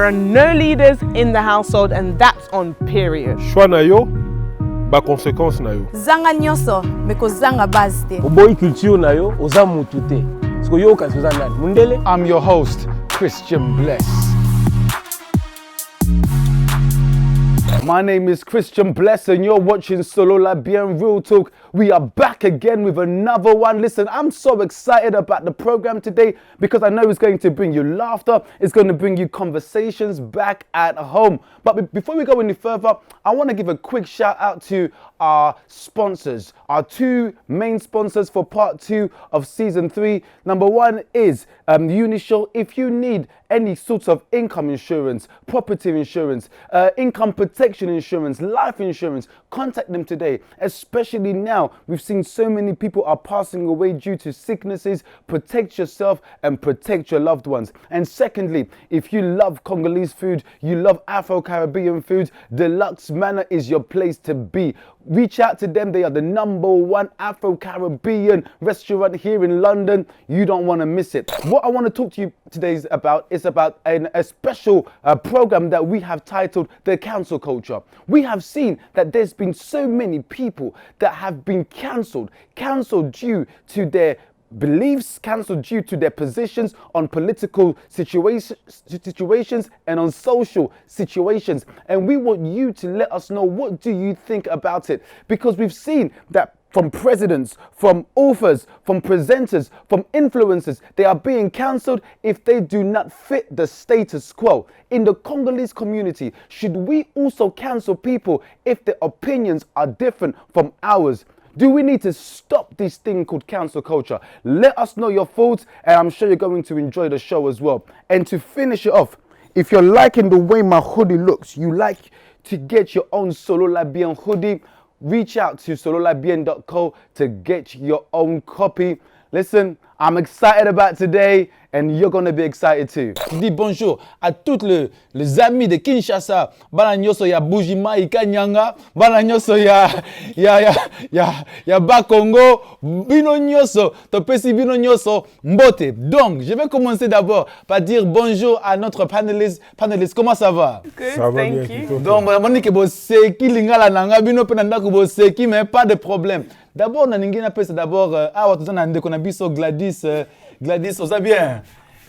There are no leaders in the household, and that's on period. Choix na yo, ba conséquence na yo. Zanga nyoso, meko zanga base te. Oboyi culture na yo, oza mutu te. Siko yo kasi oza nani? Mundele? I'm your host, Christian Bless. My name is Christian Bless and you're watching Solo La Bien Real Talk. We are back again with another one. Listen, I'm so excited about the program today because I know it's going to bring you laughter. It's going to bring you conversations back at home. But before we go any further, I want to give a quick shout out to our sponsors, our two main sponsors for part 2 of season 3. Number one is Unisure. If you need any sorts of income insurance, property insurance, income protection insurance, life insurance, contact them today. Especially now, we've seen so many people are passing away due to sicknesses. Protect yourself and protect your loved ones. And secondly, if you love Congolese food, you love Afro-Caribbean food, Deluxe Manor is your place to be. Reach out to them. They are the #1 Afro-Caribbean restaurant here in London. You don't want to miss it. What I want to talk to you today is about a special program that we have titled The Cancel Culture. We have seen that there's been so many people that have been cancelled due to their beliefs, cancelled due to their positions on political situations and on social situations. And we want you to let us know, what do you think about it? Because we've seen that from presidents, from authors, from presenters, from influencers, they are being cancelled if they do not fit the status quo. In the Congolese community, should we also cancel people if their opinions are different from ours? Do we need to stop this thing called cancel culture? Let us know your thoughts, and I'm sure you're going to enjoy the show as well. And to finish it off, if you're liking the way my hoodie looks, you like to get your own Solo La Bien hoodie, reach out to sololabien.co to get your own copy. Listen, I'm excited about today, and you're going to be excited too. Je dis bonjour à tous les amis de Kinshasa. Bana nyoso ya Bujima, Ikanyanga, bana nyoso ya Bakongo, bino nyoso, topesi bino nyoso, mbote. Donc, je vais commencer d'abord par dire bonjour à notre panéliste. Comment ça va? Good, Ça va bien, thank you. Kiko. Donc, moni ke boseki lingala nanga bino pe nanda ko boseki, mais pas de problème. D'abord, na ningi na pesa d'abord awa tozana ndeko na biso Gladys oza bien.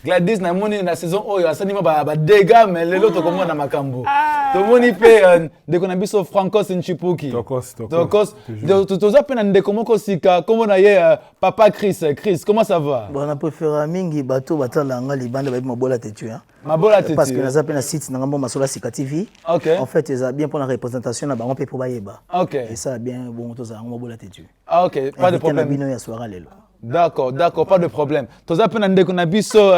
Gladys na moni na saison oyo asani ba dégâts mais lelo to komona na makambo. To moni pe ndeko na biso Francos Nchipuki. Tokos. Toza pe na ndeko moko sika komona ye papa Chris, comment ça va? Bon, on a préféré mingi bateau batalanga libanda ba mabola tetu hein. Mabola tetu. Parce que naza pe na site na ngambo masola sika TV. OK. En fait, ils bien pour la représentation na bango pe pour bayeba. OK. Et ça bien bon to za mabola tetu. OK, pas de problème. Bino ya soira lelo. D'accord, pas de problème. Toza pe na ndeko na biso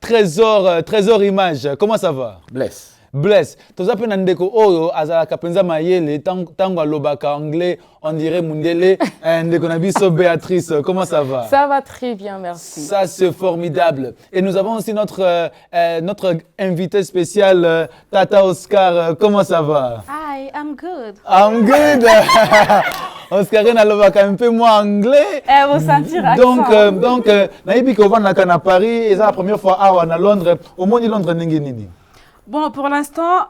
trésor image. Comment ça va? Bless. Toza pe na ndeko oyo azalaka penza mayele tango alobaka anglais, on dirait mundele. Ndeko na biso Béatrice, comment ça va? Ça va très bien, merci. Ça c'est formidable. Et nous avons aussi notre invité spécial Tata Oscar, comment ça va? Hi, I'm good. I'm good. Oscarine alobaka un peu moins anglais. Vous sentir accent. Donc nayebi ko vanaka na Paris, et c'est la première fois awa na Londres. Au moins Londres ningi nini? Bon, pour l'instant,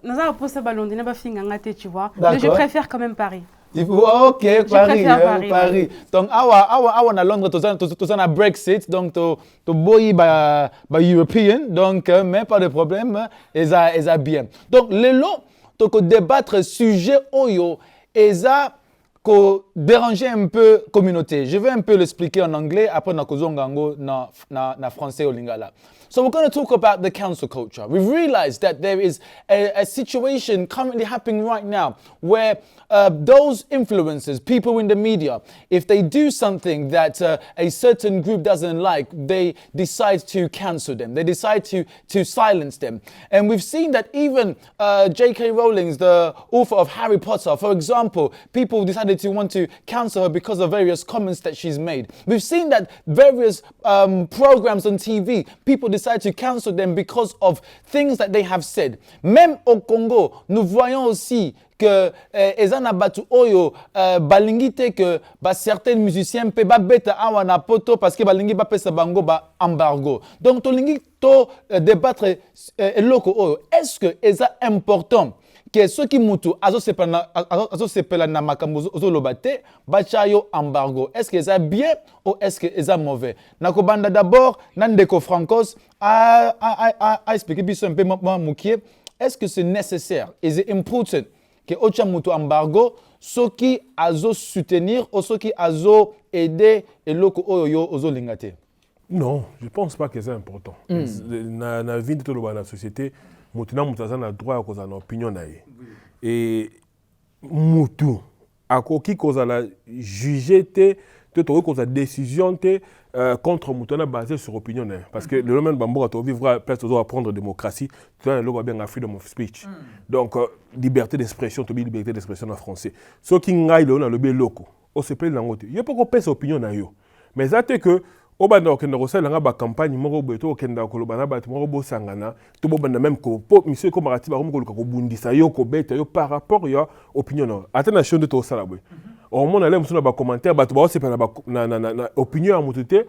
nous avons posé ballon de ngate, tu vois. Mais je préfère quand même Paris. OK, Paris. Donc awa na Londres to na Brexit, donc to boy ba European, donc mais pas de problème, eza bien. Donc lelo to ko débattre sujet oyo eza ko déranger un peu communauté. Je vais un peu l'expliquer en anglais, après na kozongango na français au lingala. So we're going to talk about the cancel culture. We've realized that there is a situation currently happening right now where those influencers, people in the media, if they do something that a certain group doesn't like, they decide to cancel them. They decide to silence them. And we've seen that even J.K. Rowling, the author of Harry Potter, for example, people decided to want to cancel her because of various comments that she's made. We've seen that various programs on TV, people decide to cancel them because of things that they have said. Même au Congo, nous voyons aussi que ezana batu oyo balingi te que certains musiciens pe ba beta awa na poto parce que balingi ba pesa bango ba embargo. Donc to lingi to débattre eloko oyo. Est-ce que eza important que ceux qui mutu azo sepela na makambo zo lobate bacha yo embargo? Est-ce que c'est bien ou est-ce que c'est mauvais? Nakobanda d'abord Nandeko Francos a expliqué biso un peu mukie. Est-ce que c'est nécessaire? Is it important que ocha mutu embargo ceux qui azo soutenir ou ceux qui azo aider eloko oyo ozo lingate? Non, je ne pense pas que c'est important. Dans la vie de la société, mutu a le droit à cause de opinion. Et mutu a qui cause la juger cause la décision contre mutu basée sur opinion. Parce que le domaine bambo a vivre peut-être à prendre démocratie, tu as le bien freedom of speech. Donc liberté d'expression, tu liberté d'expression en français. Ce qui ngaille le bien loco, on se plaît dans l'autre. Il y a pas qu'on pèse opinion na yo. Mais ça c'est que au banda okenda kosala nga ba campagne moko boye to okenda kolobana bato moko bosangana to bobanda même ko monsieur ko marati ba ko ko bundisa yo ko beta yo par rapport ya opinion na atana chonde to sala boye au monde aller musuna ba commentaire bato ba sepa na opinion ya mutute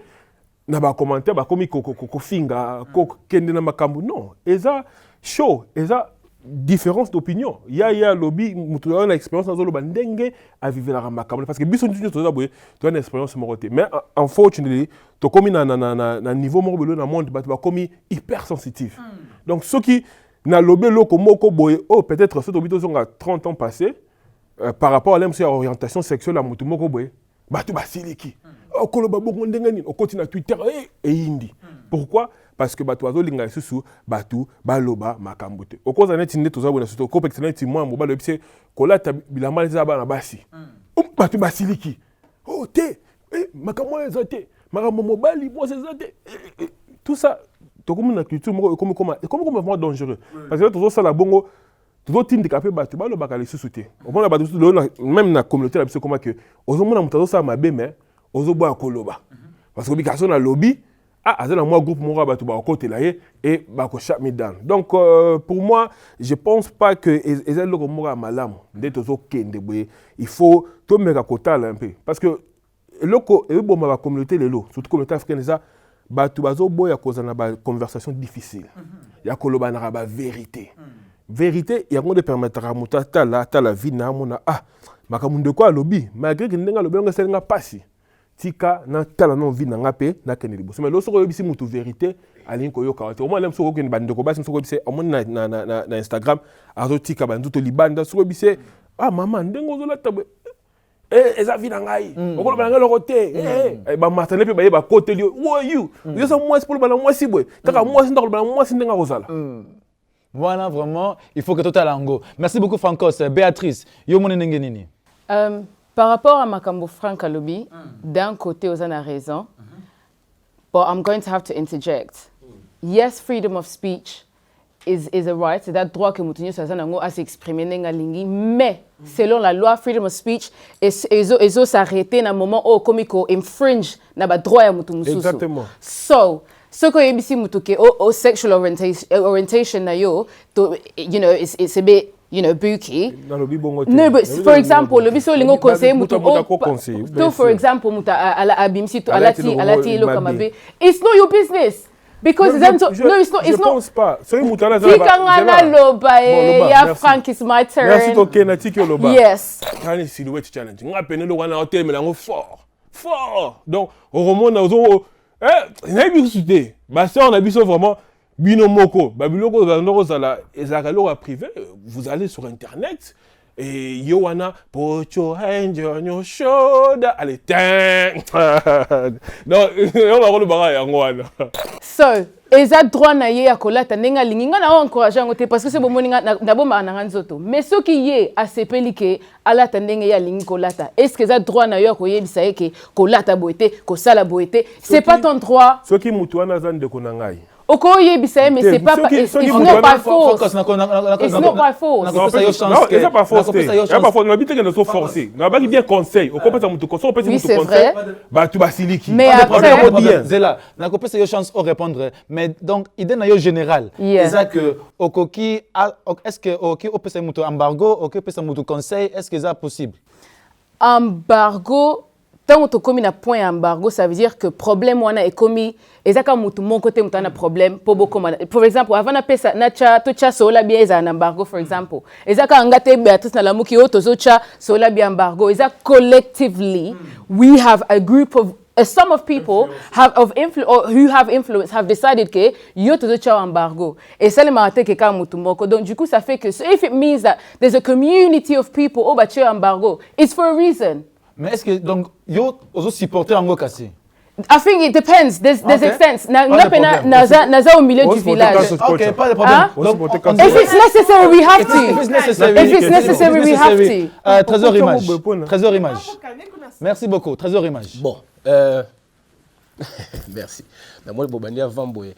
na ba commentaire ba komi ko finga ko kende na makambu non eza show eza différence d'opinion. Il y a lobby, tu as une expérience dans le bandenge à vivre la makambo parce que biso tu as une expérience moroté. Mais unfortunately, tu as commis na niveau moro dans monde tu as commis hyper sensitif. Donc ceux qui na lobby loko moko boye oh peut-être ceux qui ont 30 ans passés par rapport à l'orientation sexuelle à mutu moko boye ba tu basiliki. Oh koloba bongo ndengani on continue à Twitter et hindi. Pourquoi? Parce que bato azolinga isusu batu baloba makambote okoza neti nde tozabona suto ko pekisa neti mwa mobalo bise kolata bilamba za bana basi batu basiliki oh te makambo ezate makambo mobali moi ezate tout ça to comme na culture comme vraiment dangereux parce que tozo sala bongo tozo tindika pe batu baloba kala isusu te omona batu même na communauté la biso comment que ozomona mutazo sa mabe mais ozoboya koloba parce que bikaso na lobby azala moi groupe moko ba to ba côté là et ba ko shut me down. Donc pour moi, je pense pas que ezala loko moko malamu nde tozo kende boye. Il faut to meka kotala un peu parce que loko e bo ma communauté lelo, surtout communauté africaine ça ba to bazo boya cause na ba conversation difficile. Ya koloba na ba vérité. Vérité ya ngo de permettre à mutata la vie na mona makamunde ko lobby malgré que ndenga lobby nga selinga pasi. Tika na tala non vie na ngape na keneli boso mais loso ko yebisi mutu vérité alin ko yoka au moins lem so ko ken bande ko basi so ko bise au moins na Instagram azo tika bandu to libanda so ko bise maman ndengo zo la tabwe eza vie na ngai okolo bana ngalo kote ba matane pe ba kote li who are you yo so moi pour bana moi sibwe kaka moi sinda ko bana moi sindenga ko sala. Voilà vraiment il faut que total ango. Merci beaucoup Francos. Béatrice yo moni ndengenini par rapport à Makambo Frank Alobi, d'un côté, vous avez raison, but I'm going to have to interject. Yes, freedom of speech is a right, c'est un droit que Moutinho Sazanango a s'exprimer dans lingi, mais selon la loi, freedom of speech, ils s'arrêter dans un moment où comico infringe na droit à Moutinho. Exactement. So, ce que you Moutuke or sexual orientation na yo, you know, it's a bit. You know, Buki. No, but for example, le biso lingo conseil mutu. To for example, muta ala abimsi to alati lo kamabe. It's not your business because no, it's not. Je pense pas. So muta la zala. Tikanga loba ya Frank is my turn. Merci to Kena tiki loba. Yes. Kani silhouette challenge. Nga penelo wana hotel melango fort. Donc au roman na ozo na biso ba ça on a biso vraiment bino moko babiloko bandoko zala ezakalo privé vous allez sur internet et yowana pocho hand on your shoulder allez non on va le baga yango wana so eza droit na ye akolata nenga linginga na encourager ngote parce que c'est bon moninga na bomba na nzoto mais ce qui ye asepelike alata ndenge ya lingi kolata est-ce que eza droit na yo koyebisa yeke kolata boete ko sala boete c'est pas ton droit ce qui mutu wana zande ko na ngai. Okoye Bissay, mais c'est pas, it's not by force. It's not by force. Non, c'est pas force. C'est pas force. On habite que nous sommes forcés. On a pas bien conseil. On comprend ça mutu conseil. Oui, c'est vrai. Bah tu vas siliki. Mais après, c'est là. On a compris cette chance au répondre. Mais donc idée na yo général. C'est que okoki est-ce que okoki peut se mutu embargo, okoki peut se mutu conseil, est-ce que c'est possible? Embargo. Tant que tu as un point embargo, ça veut dire que le problème est commis. Et ça, quand mon côté, tu as un problème. Par exemple, avant de faire ça, tu as sola bien un embargo, par exemple. Et ça, quand tu as Béatrice Nalamuki, tu as sola bien embargo. Et ça, collectively, we have a group of, a sum of people who have influence have decided que yo to do embargo. Et ça, le matin que quand mutumoko. Donc, du coup, ça fait que, so if it means that there's a community of people, oh, but embargo, it's for a reason. Mais est-ce que donc yo aussi supporter en cassé? I think it depends. There's extents. Naza au milieu du village. Okay, pas de problème. If it's necessary, we have to. If it's necessary, we have to. Trésor image. Trésor image. Merci beaucoup. Trésor image. Bon. Merci. Moi bobandi avant boye.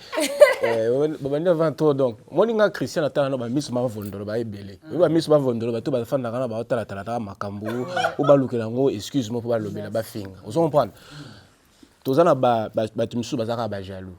Bobandi avant toi donc. Moi ninga Christian atana no ba miss ma vondolo ba ebele. Ba miss ma vondolo ba to ba fanda kana ba otala tala makambu. O ba lukela ngo excuse-moi pour ba lobela ba finga. Vous comprenez? Tozana ba timisu bazaka ba jaloux.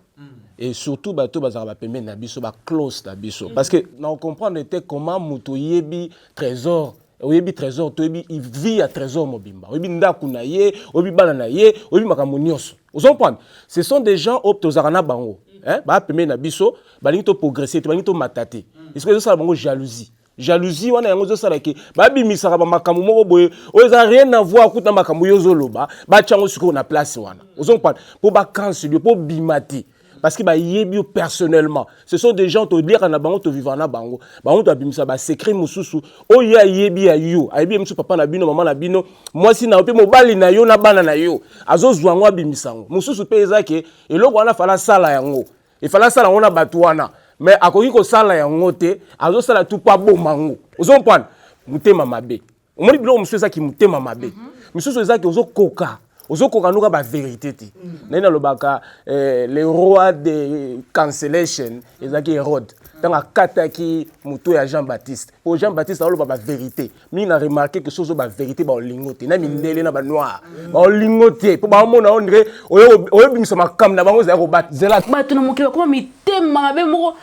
Et surtout ba to bazaka ba pembe na biso ba close na biso parce que on comprendre était comment muto yebi trésor. Oyebi trésor to yebi il vit à trésor mobimba. Oyebi ndaku na ye, oyebi bana na ye, oyebi makambo nyonso. Vous comprenez? Ce sont des gens optozarana bango. Hein? Ba pembe na biso, ba lingi to progresser, ba lingi to matate. Est-ce que ça bango jalousie? Jalousie wana yango zo sala ke ba bimisaka ba makambo moko boye. Oza rien à voir kuta makambo yozo loba. Ba tchango suko na place wana. Vous comprenez? Pour ba kanse, pour bimati. Parce que bah yebi personnellement, ce sont des gens qui dire na bango to vivant na bango, bango to abimisa ba secret mususu, o ya yebi ya yo, ayebi musu papa na bino maman na bino, moi si na ope mobali na yo na bana na yo, azo zwango abimisango. Mususu pe ezake eloko wana fala sala yango. Il fala sala wana batuana, mais akoki ko sala yango te, azo sala tout pas bon mango. Ozo mpana, mutema mabe. Omoni bilo mususu ezaki mutema mabe. Mususu ezaki ozo koka. Ozo kokanuka ba vérité ti. Nena lobaka les rois de cancellation ezaki Hérode. Tanga kataki muto ya Jean-Baptiste. O Jean-Baptiste a loba ba vérité. Mi na remarqué que sozo ba vérité ba lingote. Na mindele na ba noir. Ba lingote. Po ba mona onre oyo bimisa makam na bango za ko bat. Zela batu na mokiba ko mi tema mabe moko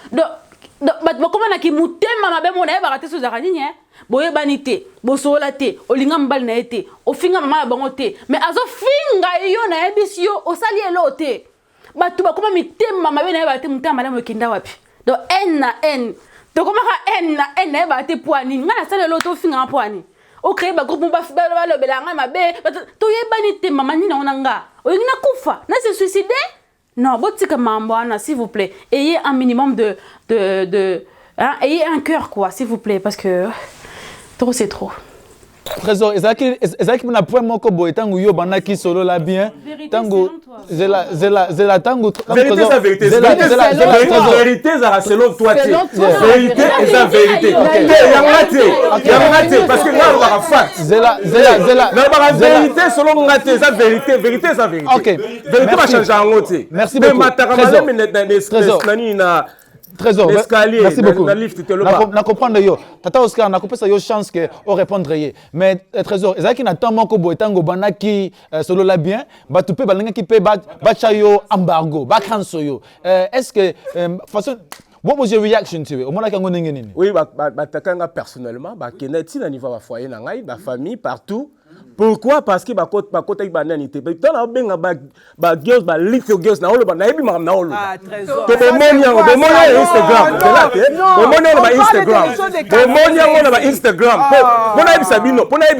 batu bakoma na ki mutema mabe mona e ba raté soza kanini boye banité bosola té olinga mbali na été ofinga mama bango té mais azo finga yo na ebisio osali eloté batu bakoma mitema mabe na ba té mutama na mokinda wapi do n na n to koma ka n na n na ba té poani nga na sala eloté ofinga poani o créer ba groupe ba lo belanga mabe to ye banité mama ni na onanga oyina kufa na se suicider. Non, s'il vous plaît, ayez un minimum hein, ayez un cœur, quoi, s'il vous plaît, parce que trop, c'est trop. Trésor, ezaki na point moko boy tango yo banaki solo la bien tango zela tango vérité ça vérité vérité ça selon toi vérité et ça vérité yangate parce que là on va fact zela la vérité selon ngate ça vérité ça vérité OK vérité va changer en côté merci beaucoup Trésor Trésor, merci beaucoup. Na comprendre yo. Tata Oscar, na kopesa yo chance que o répondre ye. Mais Trésor, ezaki na temps moko boy tango banaki solo la bien, ba tu pe balinga ki pe ba chayo embargo, ba cancel yo. Est-ce que façon what was your reaction to it? O mona kango ndenge nini? Oui, ba takanga personnellement, ba keneti na niveau ba foyer na ngai, ba famille partout. Pourquoi? Parce que ba kota ki bananité. Dans la benga ba girls ba little girls na olo ba na ebi makam na olo. Ah, Trésor. To bomoni Instagram. Bomoni ba Instagram. Bomoni ba Instagram. Pona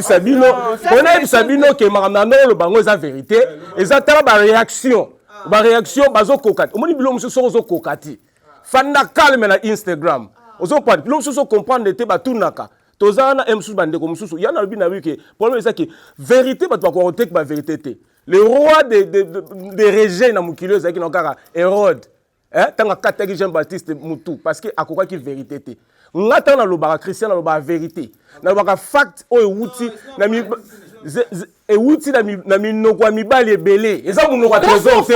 ebi sabino ke makam na olo bango eza vérité. Eza tala ba réaction. Ba réaction bazo kokati. Omoni bilo muso zo kokati. Fanda calme na Instagram. Ozo pas bilo muso comprendre te ba tunaka. Tozana emsu bandeko mususu yana lobi na wiki problème c'est que vérité ba to ko tek ba vérité te le roi de régé na mukilo ezaki na kaka Hérode tanga kataki Jean-Baptiste mutu parce que akoka ki vérité te ngata na lobaka Christian na lobaka vérité na lobaka fact o wuti na mi et outi na minoko ya mibali ebele eza monoko ya trésor te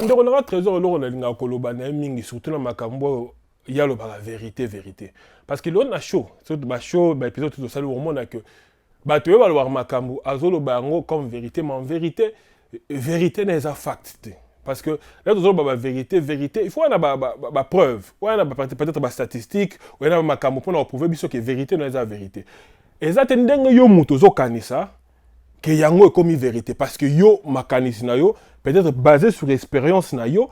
ndeko nanga trésor eloko nalingaka koloba na ye mingi surtout na makambo oyo ya lobaka vérité parce que lelo na show surtout bashow baépisode tout tosali omona ke bato oyo balobaka makambo azoloba yango comme vérité mais en vérité na eza fact te parce que là tozoloba vérité il faut wana preuve wana peut-être statistique wana makambo mpona koprouve biso ke vérité na eza vérité eza te ndenge yo moto ozokanisa ke yango ekomi vérité parce que yo makanisi na yo peut-être basé sur expérience na yo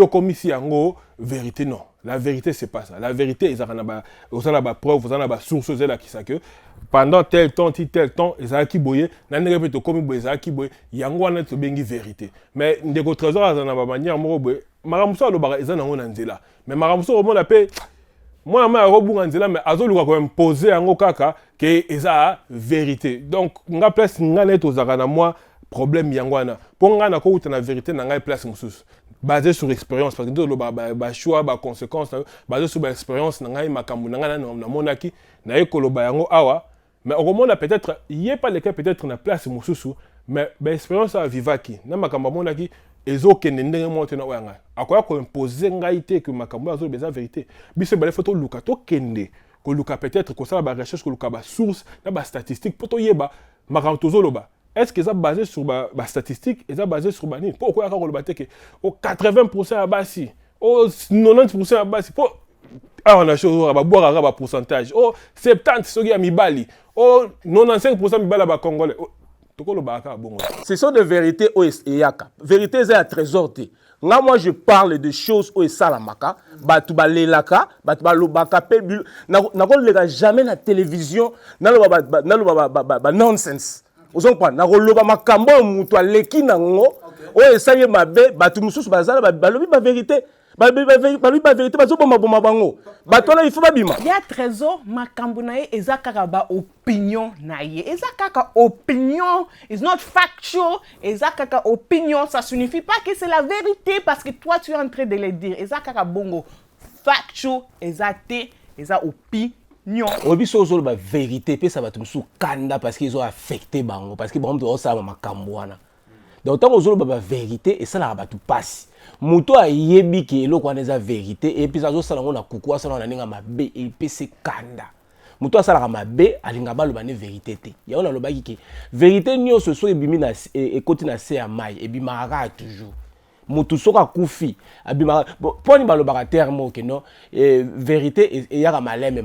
komisi yango vérité non. La vérité c'est pas ça. La vérité ils ont la preuve, ils ont la source qui ça que pendant tel temps ils ont qui boyer na ndenge peut comme boyer ça qui boyer yango wana to bengi vérité. Mais ndeko trésor azana ba manière moko boyer maramuso lo ba ezana ngona nzela. Mais maramuso o mona pe moi ma robunga nzela mais azoluka ko imposer yango kaka que eza vérité. Donc nga place nga neto zakana moi problème yango wana. Pour nga na ko uta na vérité na nga place mususu. Basé sur expérience parce que le choix ba conséquences basé sur expérience nanga makambu nanga na monaki na ekoloba yango awa mais au moins peut-être y est pas le cas peut-être na place mususu mais expérience a vivaki na makambu monaki ezokende ndenge moto na oyanga akoya ko imposer ngai te que makambu azo beza vérité biso bale photo luka to kende ko luka peut-être ko sala ba recherche ko luka ba source na ba statistique poto yeba makambu tozoloba. Est-ce que ça basé sur la statistique et ça basé sur bani? Pourquoi quand on le battait que au 80% à basi, au 90% à basi, pour on a chose à boire à pourcentage, au 70 ce qui a mi bali, au 95% mi bali à congolais. Ce sont des vérités au yaka. Vérité c'est un trésor te. Là moi je parle de choses au salamaka, batu balelaka, batu balobaka pe na ko le jamais na télévision, na lo nonsense. Vous comprenez? Na roloba makambo mutu aleki nango o esaye mabe batu mususu bazala balobi ba vérité balobi ba vérité bazoboma bango bato na il faut babima ya trésor makambo na ye eza kaka ba opinion na ye eza kaka opinion is not factual eza kaka opinion ça signifie pas que c'est la vérité parce que toi tu es en train de le dire eza kaka bongo factual eza te eza opinion. Obiso ozolo ba vérité pe ça va tout sous kanda parce qu'ils ont affecté bango parce que bon doit ça makambo wana. Donc tant ozolo ba vérité et ça la ba tout passe. Muto ayebi ke eloko wana eza vérité et puis azo sala ngona kuku asala na ninga mabe et pe se kanda. Muto asala mabe alinga ba lobane vérité te. Ya ona lobaki ke vérité nyonso so ebimi na ekoti na se ya mai ebimaka toujours. Mutu soka kufi abima poni balobaka terme ke non vérité et yaka maleme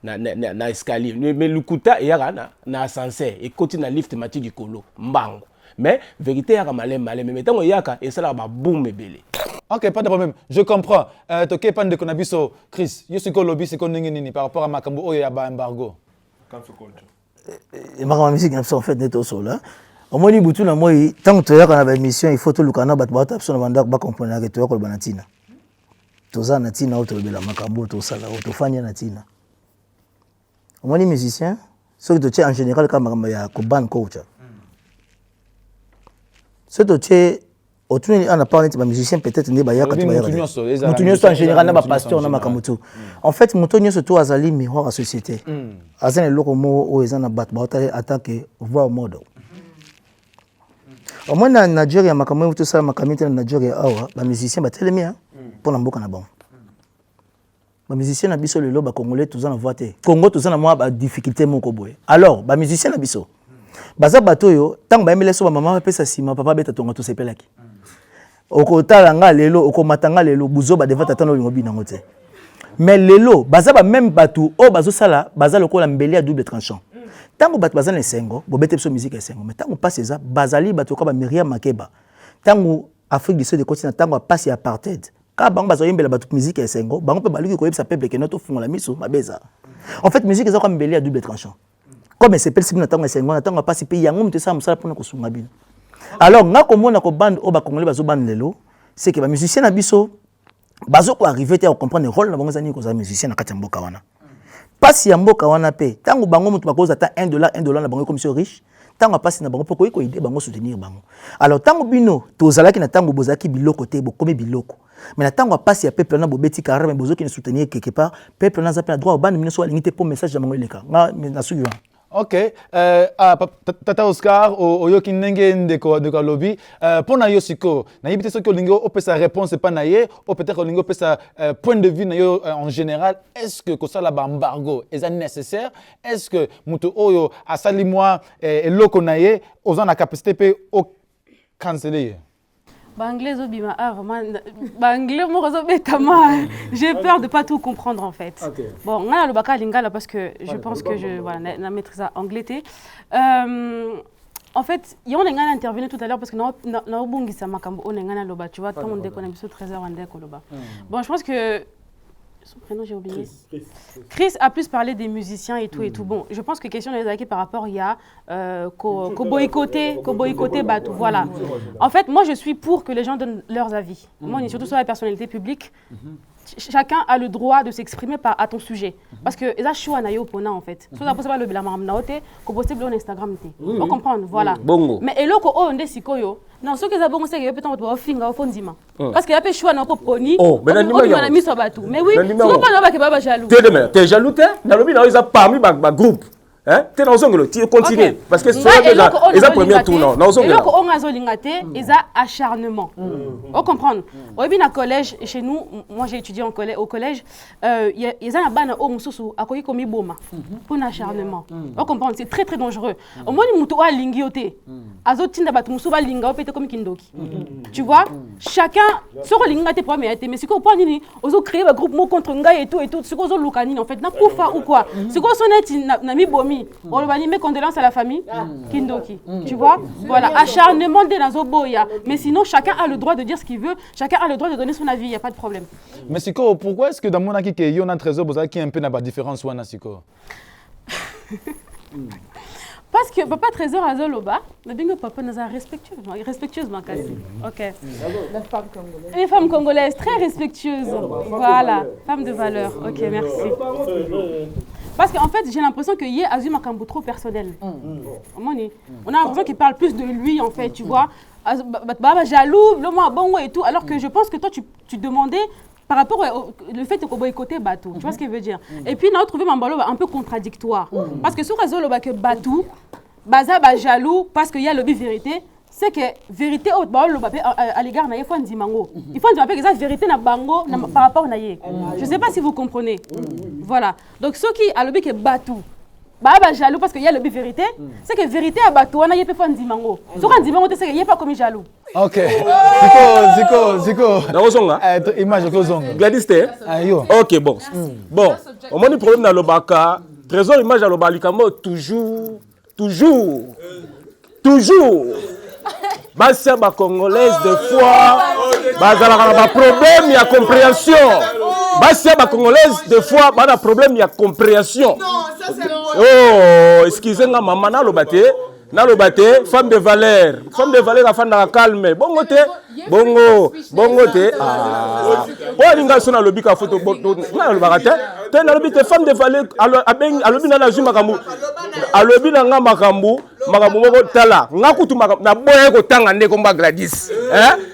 na escalier mais lukuta yaka na ascenseur et côté na lift mati du kolo mbango mais vérité yaka maleme mais tango yaka et ça la ba boum ebele. OK, pas de problème. Je comprends. Toké pan de konabiso Chris, yo siko lobby siko nini par rapport à makambo oyo ya ba embargo. Quand ce compte. Et ma musique en fait neto sola. Au moins, il na moi tant que tu as une émission, il faut tout le canal battre absolument banda ba comprendre que tu as ko banatina. Toza natina auto bela makambo to sala auto fanya natina. Au moins les musiciens, ceux qui tu en général comme makambo ya ko ban coach. Ceux qui tu autour on a parlé de musicien peut-être ne ba ya ka tu ba ya. Mutunyo en général na ba pasteur na makambo to. En fait mutunyo surtout azali miroir à société. Azana loko mo o ezana bat ba attaque voir model. Au moins na Nigeria makambo tout ça makamite na Nigeria awa ba musicien ba telemia pour na mboka na bon. Ba musicien na biso lelo ba congolais tous en voix te. Congo tous en moi ba difficulté moko boye. Alors ba musicien na biso baza bato yo tant ba emele so ba maman pesa sima papa beta tonga to sepelaki. Okotala nga lelo okomatanga lelo buzo ba devata tano lingobi na ngote. Mais lelo baza ba même bato o bazo sala baza lokola mbeli à double tranchant. Tango bat bazana sengo bo bete so musique sengo mais tango passe ça bazali bato ko ba Myriam Makeba tango Afrique du Sud de continent tango passe apartheid ka bango bazo yembela bato musique sengo bango pe baluki ko yebisa peuple que notre fongola miso mabeza en fait musique eza ko mbeli à double tranchant comme c'est pelle sibina tango sengo na tango passe pe yango mutesa musala pona ko sunga bino alors nga ko mona ko band o ba congolais bazo band lelo c'est que ba musicien na biso bazo ko arriver te à comprendre rôle na bango zani ko za musicien na kati ya mboka wana. Pas si mboka wana pe tango bango mutu bakoza ta $1 na bango comme riche tango passe na bango poko ko aider bango soutenir bango alors tango bino tozalaki na tango bozaki biloko te bokomi biloko mais na tango passe ya peuple na bobeti carré mais bozoki ne soutenir quelque part peuple na zape na droit obandi mino so alingité pour message ya bango eleka na suivant. Ok, Tata Oscar, oyoki ndenge ndeko lobby. Pour na yo siko, na yibite soki olingo opesa réponse pas na ye, ou peut-être olingo opesa point de vue na yo en général. Est-ce que kosala ba embargo est nécessaire? Est-ce que mutu oyo asali moi eloko na ye, ozana na capacité pe o canceller? Anglais obima vraiment anglais mo betama j'ai peur de pas tout comprendre en fait. Okay. Bon ngana le baka lingala parce que je pense que je voilà na maîtrise anglais té en fait il y a un intervenu tout à l'heure parce que na obungisa makambo on ngana loba tu vois tout le monde déconne biso 13h on déco loba. Bon je pense que son prénom j'ai oublié. Chris a plus parlé des musiciens et tout et tout. Bon, je pense que question de par rapport il y a boycotter Batou. Voilà. En fait, moi je suis pour que les gens donnent leurs avis. Moi, surtout sur la personnalité publique. Chacun a le droit de s'exprimer à ton sujet. Parce que ça choix na yo pona en fait. So ça pose pas le la mam naote ko poster sur Instagram té. On comprend, voilà. Mais eloko o ndé sikoyo. Non, ce que ça bon c'est que peut-être on finga au fondima. Parce que y a pas choix na ko poni. Oh, mais na mis sur Batou. Mais oui, c'est pas na ba jaloux. T'es jaloux té? Na lobi na ils a parmi ba groupe. Hein? T'es dans un tu continues parce que c'est déjà les premiers tours non dans un et donc on a zolingaté ils a acharnement on comprend au bien à collège chez nous moi j'ai étudié au collège ils a bana au mususu akoyi komi boma pour acharnement on comprend c'est très très dangereux au moins ni mutu a lingioté azotinda batu musu ba linga opete comme kindoki tu vois chacun sur lingate premier mais c'est quoi point ni ozo créer un groupe mo contre ngai et tout ce qu'on zo lukani en fait na kufa ou quoi c'est quoi soneti na mi bomi on va dire mes condoléances à la famille Kindoki. Tu vois? Voilà, acharnement de Nazoboya. Mais sinon, chacun a le droit de dire ce qu'il veut, chacun a le droit de donner son avis, il n'y a pas de problème. Mais Siko, pourquoi est-ce que dans mon avis, il y a un trésor qui est un peu la différence ou Siko? Parce que papa trésor à Zoloba, mais bien que papa nous a respectueusement cassé. Ok. Les femmes congolaises très respectueuses. Voilà, femmes de valeur. Ok, merci. Parce qu'en fait, j'ai l'impression qu'il y a Azul Makambo trop personnel. On a l'impression qu'il parle plus de lui, en fait, tu vois. Jaloux, le moins bon et tout. Alors que je pense que toi, tu demandais par rapport au fait que boycotter Batou. Tu vois ce qu'il veut dire? Et puis, on a trouvé Mambalo un peu contradictoire. Parce que sur le réseau, que Batou, Baza jaloux parce qu'il y a le vérité. C'est que vérité à l'égard naïe faut ndimango. Il faut dire que ça vérité na bango par rapport naïe. Je sais pas si vous comprenez. Voilà. Donc ceux qui a le but que Batou baba jaloux parce qu'il y a le but vérité, c'est que vérité à Batou on a yé faut ndimango. Sur ndimango c'est que y a pas comme jaloux. OK. Ziko. Dans zonga. Image que zonga. Gladys té. Ayo. OK bon. Bon, au moins le problème dans le baka, trésor image à l'obalikamo toujours. Basi ba congolaise des fois bazalaka ba problème il y a compréhension. Basi ba congolaise des fois ba na problème il y a compréhension. Oh, excusez-moi maman na lobate femme de valeur afanda calme bongo te ah o linga sona lobika photo na lobaka te na lobite femme de valeur alobi na zuma kambu alobi na nga makambu moko tala nga kutu na boya ko tanga ne komba Gladys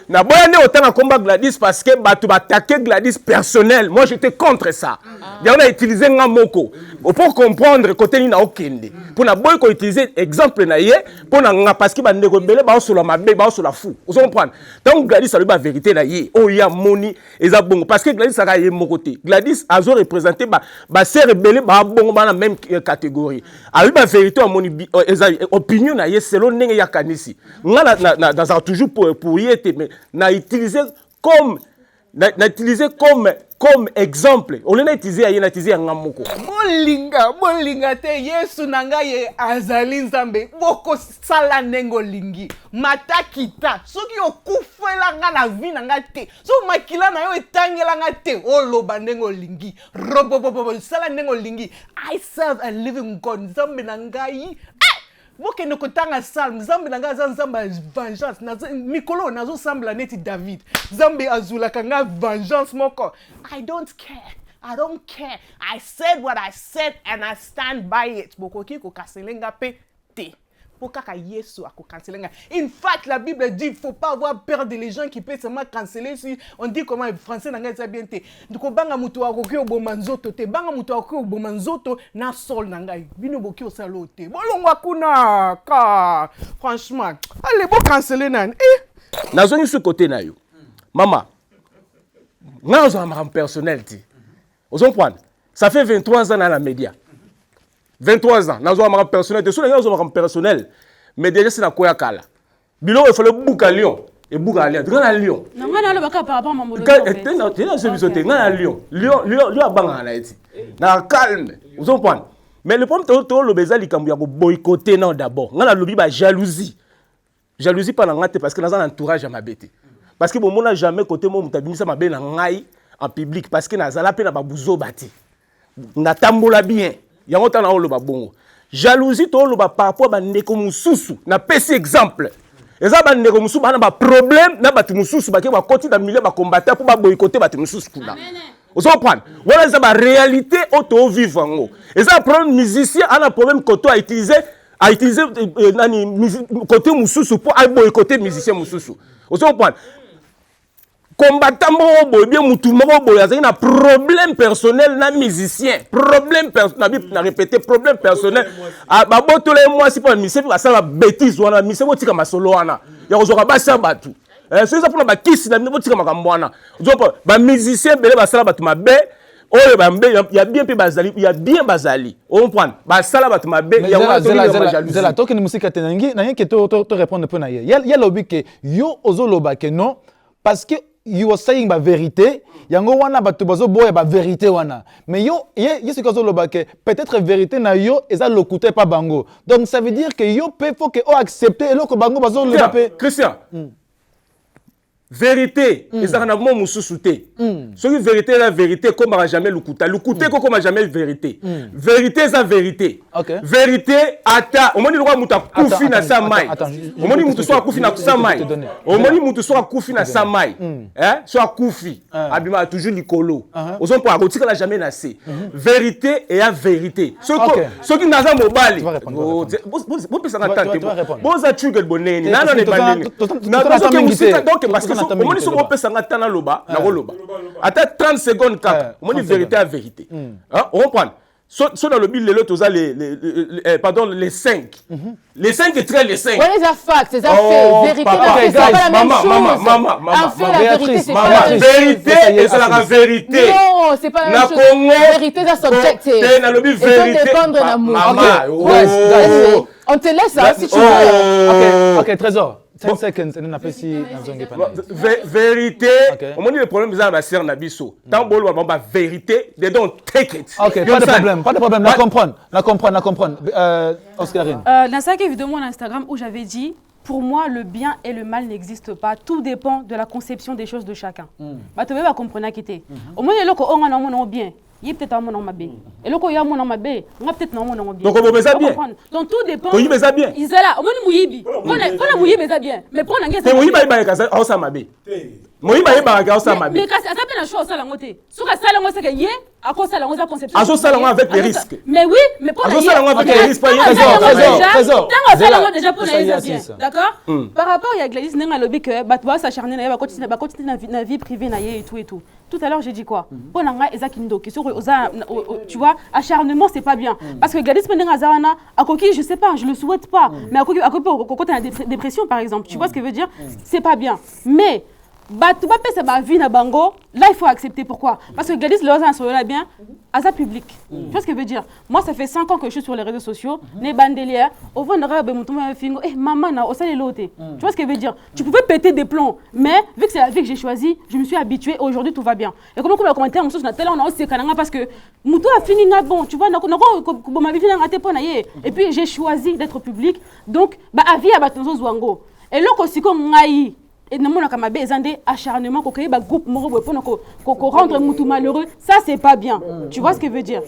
na boya ne otanga komba Gladys parce que batu attaquer Gladys personnel moi j'étais contre ça on a utilisé nga moko pour comprendre côté ni na okende pour na boya ko utiliser exemple na ye pour na nga parce que ba ndeko belé ba solo mabe ba solo fou vous comprenez donc Gladys a la vérité na ye o ya moni eza bongo parce que Gladys a ye mon côté Gladys a représenté ba sœur belé ba bongo ba na même catégorie a la vérité a moni eza opinion na ye selon ndenge ya kanisi nga na toujours pour y être mais na utiliser comme comme exemple on l'a utilisé na utiliser ngamoko bolinga te Yesu nanga ye azali nzambe boko sala nengo lingi matakita soki okufela nga na vie nanga te so makila na yo etangela nga te oloba nengo lingi robobobo sala nengo lingi I serve a living God nzambe nangai boke ne kotanga salm nzambe nanga za nzamba vengeance mikolo nazo sambla neti David nzambe azula kanga vengeance moko I don't care I said what I said and I stand by it bokoki ko kaselenga pe te pour kaka Yesu ako canceler nga. In fact, la Bible dit il faut pas avoir peur des gens qui peuvent seulement canceller si on dit comment en français na nga bien te. Ndiko banga mutu akoki oboma nzoto te, banga mutu akoki oboma nzoto na sol na ngai. Bino boki osalo te. Bolongwa kuna ka. Franchement, allez bon canceler nan. Nazongi ce côté na yo. Maman. Nga ozo ma personnel ti. Ozo prendre. Ça fait 23 ans dans la média. 23 ans. Nazo ma personnel. Sur les ozo ma personnel. Mais déjà c'est na koya kala. Bilo il faut le bouc à Lyon et bouc à Lyon. Grand à Lyon. Non, nga na lo baka par rapport à Mamolo. T'es ce bisoté. Nga à Lyon. Lyon a banga na eti. Na calme. Ozo prendre. Mais le problème to lo beza likambu ya ko boycotter non d'abord. Nga na lobi ba jalousie. Jalousie pas ngate parce que dans un entourage à ma bête. Parce que bon n'a jamais côté moi mutabimisa ma belle en public parce que nazala pe na babuzo bati. Na tambola bien. Yango tana o lo ba bongo. Jalousie to lo ba par rapport ba ndeko mususu. Na pesi exemple. Eza ba ndeko mususu ba na ba problème na batu mususu ba ke ba koti da milieu ba combattre pour ba boycotter batu mususu kuna. Vous comprenez? Voilà c'est la réalité auto vivre ngo. Eza problème musicien a un problème koto a utiliser côté mususu pour boycotter musicien mususu. Vous comprenez? Combattant moko bien mutu moko boya c'est un problème personnel na musicien, problème personnel na répéter problème personnel ba botole moi si pas musicien ba ça bêtise wana musicien botika masolo wana ya kozoka ba sa batu c'est ça pour ba kisi na botika makambo wana donc ba musicien bele ba sala batu mabe oyo ba mbe ya bien pe bazali ya bien bazali on prend ba sala batu mabe ya wana jalousie la toke ni musika tenangi na yeke to répondre peu na ye ya lobi ke yo ozoloba ke non parce que you are saying la vérité, yango wana batu bazo boya ba vérité wana. Mais yo ce que zo lobake peut-être vérité na yo eza lokuté pas bango. Donc ça veut dire que yo peut faut que o accepter et loko bango bazo le paper. Christian. Vérité, eza na mo mususu te. Ce qui vérité la vérité comme a jamais lokuta. Lokuté comme a jamais vérité. Vérité eza vérité. Vérité ata omoni lokwa muta kufi na sa mai. Omoni mutu so kufi na sa mai. Omoni mutu so kufi na sa mai. So kufi abima toujours likolo. Ozo po akotika la jamais na se. Vérité et à vérité. Ce qui naza mobali. Bon pesa na tante. Bon za trigger boneni. Nana ne baneni. Donc parce que on dit on peut s'engager dans loba, na loba. Attends 30 secondes cap. On dit vérité à vérité. Hein, on comprend. So dans le bill les pardon les 5. Les 5 est très les 5. What is that fact? C'est ça fait vérité c'est pas la même chose. Maman. Vérité c'est la vérité. Non, c'est pas la même chose. Vérité c'est subjective. Dans le bill vérité. Ça dépend de l'amour. On te laisse ça si tu veux. OK, Trésor. 10 seconds, on a pas si vérité. On dit le problème c'est la sœur Nabiso. Tant bon la vérité, they don't take it. OK, pas de problème, la comprendre. Oscarine. Dans cette vidéo mon Instagram où j'avais dit pour moi, le bien et le mal n'existent pas. Tout dépend de la conception des choses de chacun. Bah, tu vas comprendre qui t'es. Au moins, il y a un bien. Il y a peut-être un mon bien. Et là, il y a un mon bien. Il y a peut-être un mon bien. Donc, on peut ça bien. Donc, tout dépend. On peut ça bien. Ils sont là. Au moins, il faut mouiller ça bien. Mais pour l'anglais, c'est mouiller ça bien. Moi, il m'a ça ma mais ça peut la chose ça la moté. Sur ça la moté que yé à cause ça la moté conception. À ça la avec les risques. Mais oui, mais pour ça la avec les risques pas trésor. Ça la moté déjà pour les bien. D'accord? Par rapport il y a Gladys Nenga lobby que bah toi s'acharner na continuer na vie privée na yé et tout. Tout à l'heure j'ai dit quoi? Pour nanga ezakindo qui sur tu vois acharnement c'est pas bien parce que Gladys Nenga zawana à coquille je sais pas, je le souhaite pas. Mais à coquille quand tu as une dépression par exemple, tu vois ce que veut dire? C'est pas bien. Mais bah tu vas passer ma vie na bango là il faut accepter pourquoi parce que Gladys Loza sur là bien à ça public tu vois ce que veut dire moi ça fait 5 ans que je suis sur les réseaux sociaux les bandelières au fond de rabe mon fingo maman na au salé loté tu vois ce que veut dire tu pouvais péter des plombs mais vu que c'est la vie que j'ai choisi je me suis habituée aujourd'hui tout va bien et comme le commentaire on na tel on a aussi kananga parce que muto a fini na bon tu vois na ma vie na raté pour naie et puis j'ai choisi d'être public donc bah avis à batonzo zwango et là aussi comme ngai et non mon kamabe ezande acharnement ko créer ba groupe moro pour rendre mutu malheureux ça c'est pas bien tu vois ce que veut dire.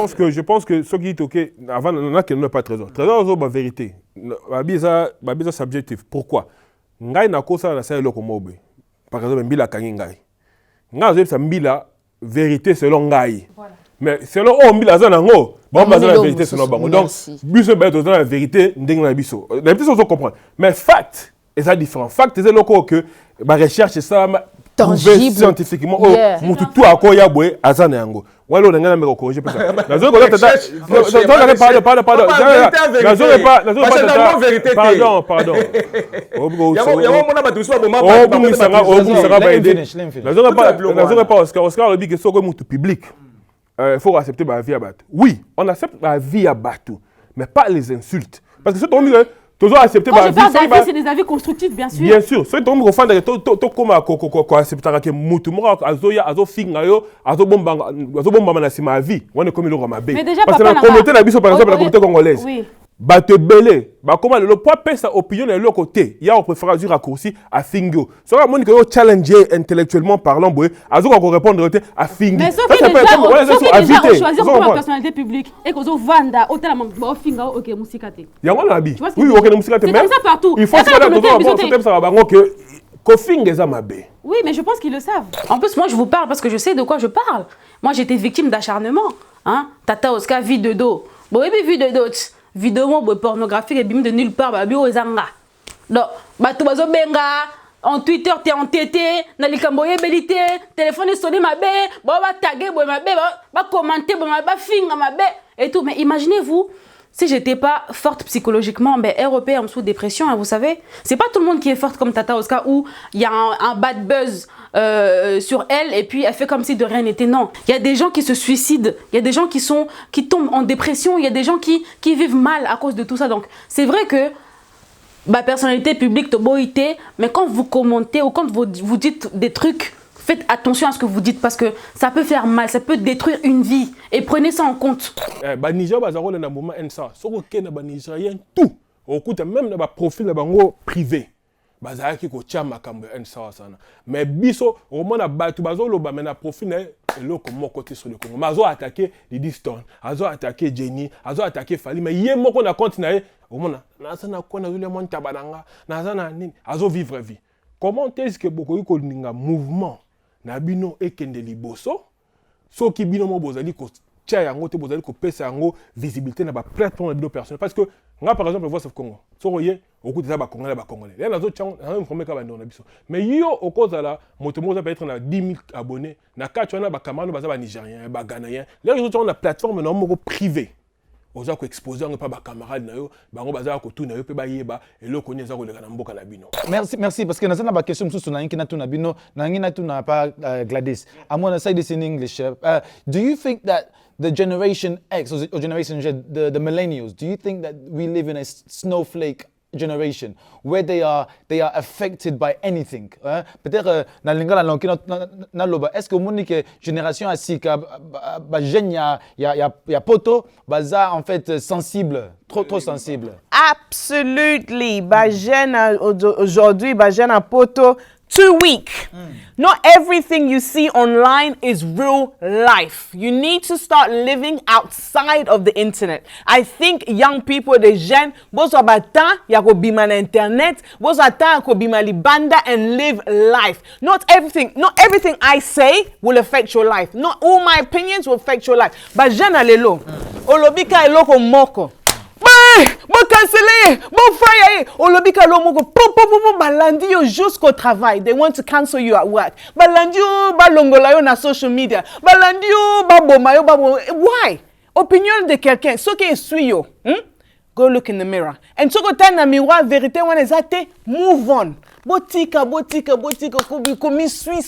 je pense que ce qui est OK, avant, on a qu'il n'a pas trésor. Trésor, c'est la vérité. C'est subjectif. Pourquoi? Ngai na kosa na sa eloko mobe. Par exemple, mbila kangi ngai. Ngai zo mbila vérité selon ngai. Voilà. Mais selon mbila za nango, ba la vérité selon bango. Donc, biso ba to la vérité ndenge na biso. La vérité on comprendre. Mais fact, et ça différent. Fact, c'est loko que ba recherche ça tangible scientifiquement tout à quoi yabwe azana yango walo ngana me corriger peut ça nazo ko tata pardon pardon yamo mona ba tuso ba nazo pas Oscar le dit que soko mutu public faut accepter ba vie à battu. Oui, on accepte la vie à battu, mais pas les insultes parce que c'est ton milieu toujours accepter ma vie. C'est des avis constructifs, bien sûr. Bien sûr. C'est ton refant de to comme accepter que mutu mo azoya azofinga yo azobomba na sima ma vie. On est comme le ramabe. Parce que la communauté na biso par exemple la communauté congolaise. Oui. Ba te belé, ba comment le poids pèse sa opinion de l'autre côté. Il y a on préfère du raccourci à fingo. Ça va mon que challenger intellectuellement parlant boy, azo ko répondre à fingo. Mais sauf que déjà choisir comme personnalité publique et que zo vanda hôtel ba finga OK musikate. Ya on la bi. Oui, OK musikate même. C'est comme ça partout. Il faut que ça va que kofinga za mabe. Oui, mais je pense qu'ils le savent. En plus moi je vous parle parce que je sais de quoi je parle. Moi j'étais victime d'acharnement, hein. Tata Oscar vide de dos. Bon, et puis vide de dos. Vidéo pornographique et bim de nulle part ba bio ezanga donc ba to bazo benga en Twitter t'es entêté na likamboye belité téléphone sonné mabe ba taguer boy mabe ba commenter ba finga mabe et tout. Mais imaginez-vous si j'étais pas forte psychologiquement, ben européenne sous dépression, hein, vous savez, c'est pas tout le monde qui est forte comme Tata Oscar où il y a un bad buzz sur elle et puis elle fait comme si de rien n'était. Non, il y a des gens qui se suicident, il y a des gens qui tombent en dépression, il y a des gens qui vivent mal à cause de tout ça. Donc c'est vrai que ma personnalité publique boité, mais quand vous commentez ou quand vous dites des trucs, faites attention à ce que vous dites parce que ça peut faire mal, ça peut détruire une vie et prenez ça en compte. Ba Niger bazaro na moment ensa, soko kena ba Nigérien tout. Okuta même na ba profil na bango privé. Bazaki ko tia makambo ensa sana. Mais biso au moment na batu bazolo ba mena profil na eloko moko te sur le Congo. Mazo attaquer Didi Stone, azo attaquer Jenny, azo attaquer Fali, mais yé moko na compte na au moment na sana ko na zule mon tabananga, na sana nini, azo vivre vie. Comment est-ce que beaucoup ko ninga mouvement na bino ekende liboso soki bino mo bozali ko tia yango te bozali ko pesa yango visibilité na ba plateforme de personnes parce que nga par exemple Voice of Congo sokoye okuta ba congolais là nazo tchang na informer ka bando na biso mais yo okozala moto moza peut être na 10 000 abonnés na katcho na ba camarades baza ba nigériens ba ghanéens là ils ont la plateforme na moko privé oza ko exposer ngo pa ba camarades na yo bango baza ko tuna yo pe ba yeba eloko nyeza ko leka na mboka na bino. Merci parce que na sana ba question msusu na na tuna bino na ngina tuna pa Gladys. I'm going to say this in English. Do you think that the generation X or generation Z, the millennials, do you think that we live in a snowflake generation where they are affected by anything? Peut-être na lingala lonkina na loba est-ce que monique génération asika ba jeune ya poto baza en fait sensible, trop sensible? Absolutely. Ba jeune aujourd'hui, ba jeune à poto too weak. Not everything you see online is real life. You need to start living outside of the internet. I think young people, the jeunes, bozo abata ya ko bima na internet, bozo ata ko bima libanda and live life. Not everything I say will affect your life. Not all my opinions will affect your life. But jeune alelo, olobika eloko moko. Bon canceler, bon fire. Olobika lomoko balandi yo jusqu'au travail. They want to cancel you at work. Balandi yo balongola yo na social media. Balandi yo baboma yo babo. Why? Opinion de quelqu'un. Ce qui est suyo. Go look in the mirror. And so go tell na miroir vérité wana ezate move on. Botika komi sui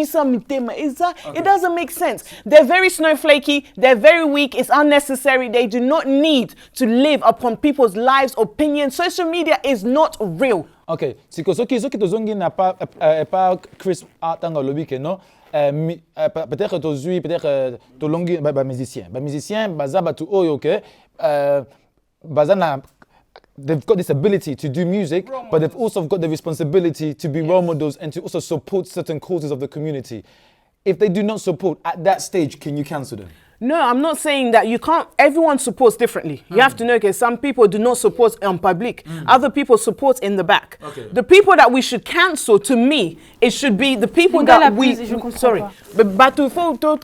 sa mitema. It doesn't make sense. They're very snowflakey, they're very weak, it's unnecessary. They do not need to live upon people's lives, opinions. Social media is not real. Okay, siko soki tozongi na pas Chris atanga lobi ke no. Peut-être tozui, peut-être tolongi ba musicien baza batu oyo ke baza na. They've got this ability to do music, but they've also got the responsibility to be role models and to also support certain causes of the community. If they do not support at that stage, can you cancel them? No, I'm not saying that you can't. Everyone supports differently. You have to know that some people do not support in public. Other people support in the back. Okay. The people that we should cancel, to me, it should be the people that we. Sorry, but to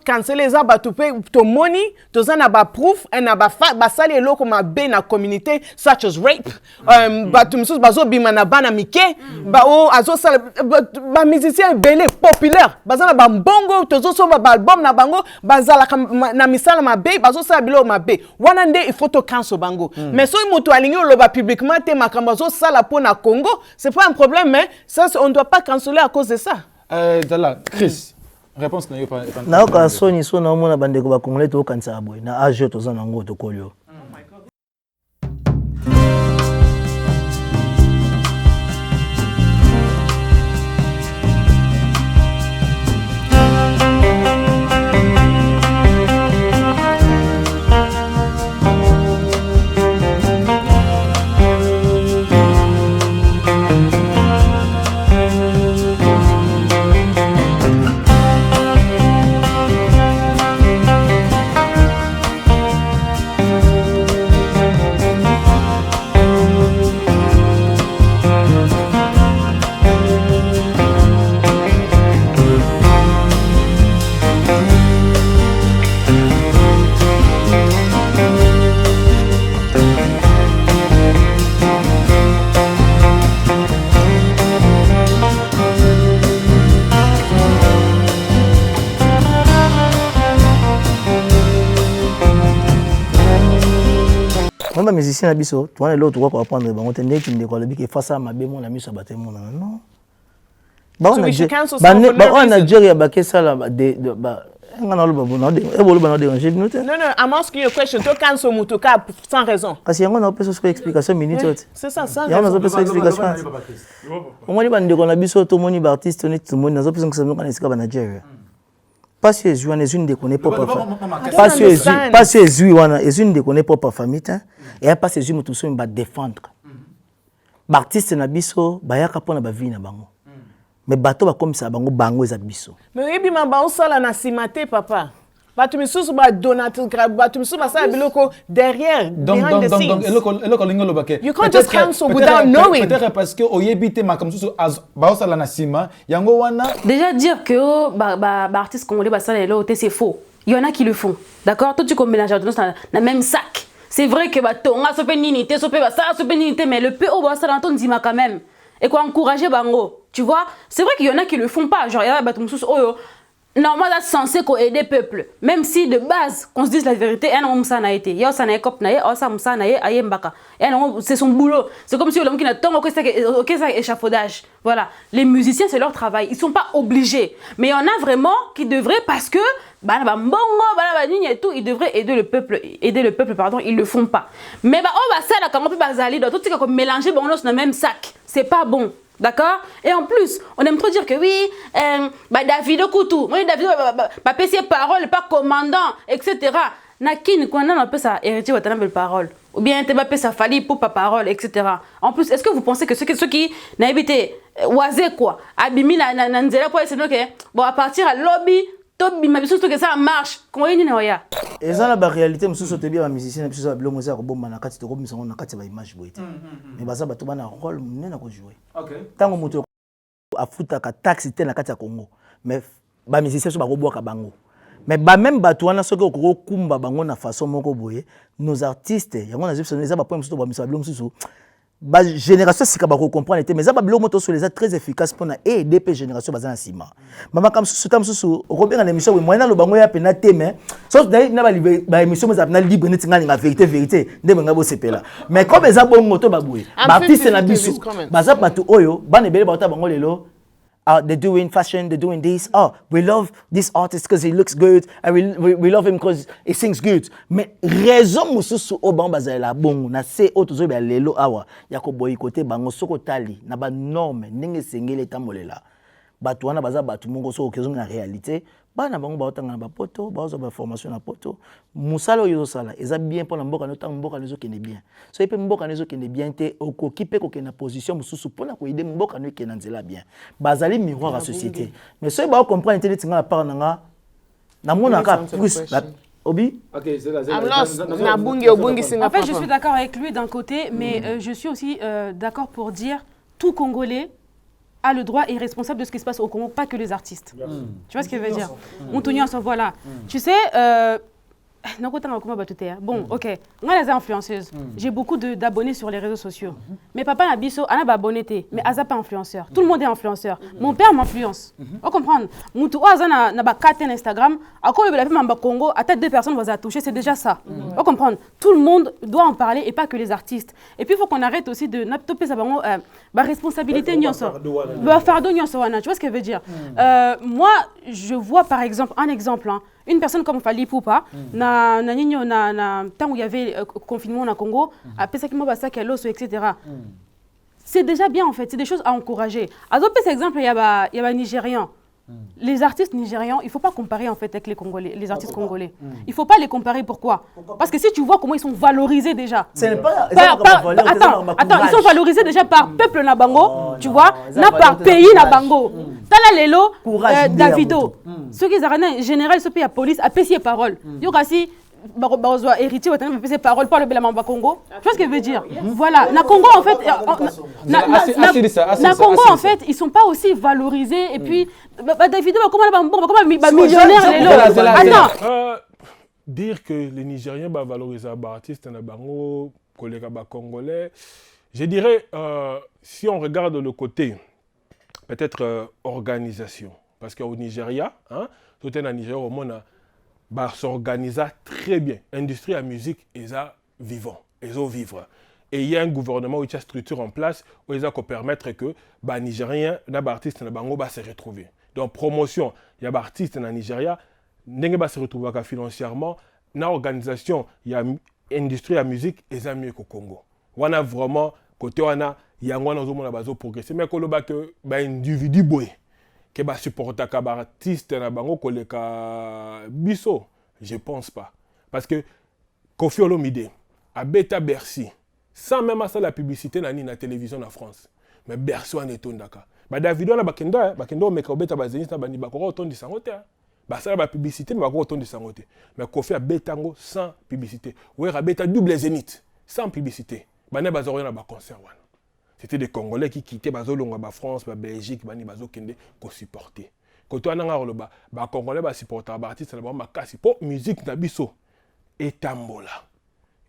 canceler ça, but to pay to money, to send about proof and about fact, but sali loko ma be na community such as rape. But to msus bazo bimana bana mike, but oh azo sala, but musicien belé populaire, bazana ba bongo, tozo so ba album na bango, bazala na misala ma be, bazo sala bilo ma be. One day il faut to cancel bango. Mais so imoto aligné loba publiquement te makambazo sala po na Congo, c'est pas un problème, mais ça on doit pas canceler à cause de ça. Dala, Chris. Réponse na yo pas. Na ka soni so na mona bandeko ba Congolais to kanisa boy na age to zana ngo to kolio. Même musicien abiso, tu vois l'autre quoi apprendre bon on qui me décolle que face à ma bémon la mise abattre mon non. Ba on Nigeria ba que ça là de ba ngana lo ba non de e bolo ba non déranger minute. Non, I'm asking you a question. Tu cancel motoka sans raison. Parce que on a pas sur explication minute. C'est ça, sans raison. On a pas explication. On m'a dit ba ndeko na biso to moni ba artiste on est tout moni na zo pesa que ça na Nigeria. Parce que Juan est une de connaît pas parce que Juan est une de connaît pas famille et parce que Juan tout ça va défendre l'artiste na biso ba yaka pona ba vie na bango mais bato ba comme ça bango eza biso mais ebi ma ba osala na simate papa batu misusu ba donateur batu misusu ba sala biloko derrière donc eloko lingolo bake you can't just cancel without knowing peut-être parce que oyebite makam susu ba osala na sima yango wana déjà dire que ba artiste congolais ba sala là c'est faux. Il y en a qui le font. D'accord? Toi tu comme mélanger dans le même sac. C'est vrai que ba tonga so pe ninité so pe ba sala so pe ninité mais le PO ba sala ton dima quand même. Et quoi encourager bango. Tu vois? C'est vrai qu'il y en a qui le font pas. Genre il y a ba mususu oyo normalement c'est censé aider le peuple, même si de base qu'on se dise la vérité, un homme ça n'a été, il y a ça n'a cop n'a eu, ça n'a n'a eu, aïe mbaka, c'est son boulot. C'est comme si l'homme qui n'a tant que ça échafaudage. Voilà, les musiciens c'est leur travail, ils sont pas obligés, mais il y en a vraiment qui devraient parce que et tout, ils devraient aider le peuple pardon, ils le font pas. Mais ça là quand on peut bazali, tout c'est comme mélanger bon dans le même sac, c'est pas bon. D'accord? Et en plus, on aime trop dire que oui, David Koutou, moi David, pas PC parole, pas commandant, etc. Nakin, quand on appelle ça héritier, on appelle parole. Ou bien tu appelles ça fali pour pas parole, etc. En plus, est-ce que vous pensez que ceux qui n'habitent oisé quoi, abimi na nzela pour essayer que bon à partir à lobby Tobi ma biso que ça marche. Comment y a? Et ça la réalité mususu te bien musicien na biso bilo moza ko bomba na kati to ko misango na kati ba image boite. Mais baza bato bana rôle munene ko jouer. OK. Tango moto afuta ka taxi te na kati ya Congo. Mais ba musicien so ba ko boka bango. Mais ba même bato wana soki ko kumba bango na façon moko boye, nos artistes yango na zipso eza ba point mususu ba misala bilo mususu. Ba génération sika ba ko comprendre mais ça ba bilo moto sur les très efficace pour na aider pe génération bazana sima mama comme sutam susu robert na émission moyena lo bango ya pena te mais so na ba émission za na libre net ngani nga vérité ndebe ngabo sepela mais comme eza bongo to ba boye ba artiste na biso baza batu oyo bana bele ba ta bango lelo they're doing fashion, they're doing this. Oh, we love this artist because he looks good, and we love him because he sings good. Mais raison mususu o bamba za bon na se o tozo ba lelo awa ya ko boykote bango soko tali na ba norme ndenge sengele tamolela. Batu wana baza batu mongo soko kezo na réalité. Bana bango ba otanga na ba poto, ba ozo ba formation na poto. Musalo yo sala, eza bien pour na mboka no tanga mboka nezo kende bien. So epe mboka nezo kende bien te okokipe ko kena position mususu pona ko aider mboka no kena nzela bien. Bazali miroir à société. Mais so ba comprendre internet nga part nga na mona ka plus Obi? I'm lost. Nabungi, c'est En fait, je suis d'accord avec lui d'un côté, mais je suis aussi d'accord pour dire tout Congolais a le droit et est responsable de ce qui se passe au Congo, pas que les artistes. Tu vois ce qu'il veut dire? Voilà. Tu sais, bon, ok. Moi, les influenceuses, j'ai beaucoup d'abonnés sur les réseaux sociaux. Mais papa n'a biso, ana ba abonné, mais Aza pas influenceur. Tout le monde est influenceur. Mon père m'influence. Vous comprenez? Moutou Aza n'a pas 4 Instagram. À quoi il a fait Mamba Congo, à tête 2 personnes vont toucher, c'est déjà ça. Vous comprenez? Tout le monde doit en parler et pas que les artistes. Et puis il faut qu'on arrête aussi de n'aptoper ça responsabilité nyonso. Fardeau nyonso wana. Tu vois ce que je veux dire? Moi, je vois par exemple un exemple. Une personne comme Fally Ipupa, tant où il y avait confinement au Congo, etc. C'est déjà bien en fait, c'est des choses à encourager. À d'autres exemples, il y a les Nigérians. Les artistes nigérians, il ne faut pas comparer en fait avec les artistes congolais. Il ne faut pas les comparer. Pourquoi? Parce que si tu vois comment ils sont valorisés déjà. Attends, ils sont valorisés déjà par peuple Nabango, tu vois, par pays Nabango. Tala Lelo, Davido. Ceux qui ont général, ce pays à police, a payé parole. Yogasi, héritier, a payé parole par le Belamamba Congo. Tu vois ce que je veux dire? Voilà. Na Congo, en fait, en fait, ils ne sont pas aussi valorisés. Et puis, Davido, comment millionnaire Attends. Dire que les Nigériens valorisent les artistes Nabango, collègues congolais, je dirais, si on regarde le côté, peut-être organisation. Parce qu'au Nigeria, tout est en Nigeria, au monde, s'organise très bien. L'industrie de la musique est vivant, ils ont vivre. Et il y a un gouvernement qui a une structure en place où ils ont permettre que les Nigériens, les artistes se retrouvent. Donc, promotion, il y a des artistes en Nigeria, ils se retrouvent financièrement. Dans l'organisation, il y a l'industrie de la musique, ils sont mieux qu'au Congo. On a vraiment, côté on a, il y a un progresser. Mais quand on a un individu qui va supporter les artistes biso, je ne pense pas. Parce que Kofi Olomide, à Beta Bercy, sans même ça la publicité dans la télévision en France. Mais Bercy en est Tondaka. Davido na bakendo meka Beta Bazeniste na bani bakora autant de sangote. Ça la publicité mais bakora autant de sangote. Mais Kofi a Betango sans publicité. Ouais a Beta double zénith sans publicité. Bana bazoro na ba concert wana. C'était des Congolais qui quittaient la France, la Belgique, les Kende, qui supportaient. Quand on a les Congolais qui supportent les artistes, ils ont pour la musique Nabiso et Tambola.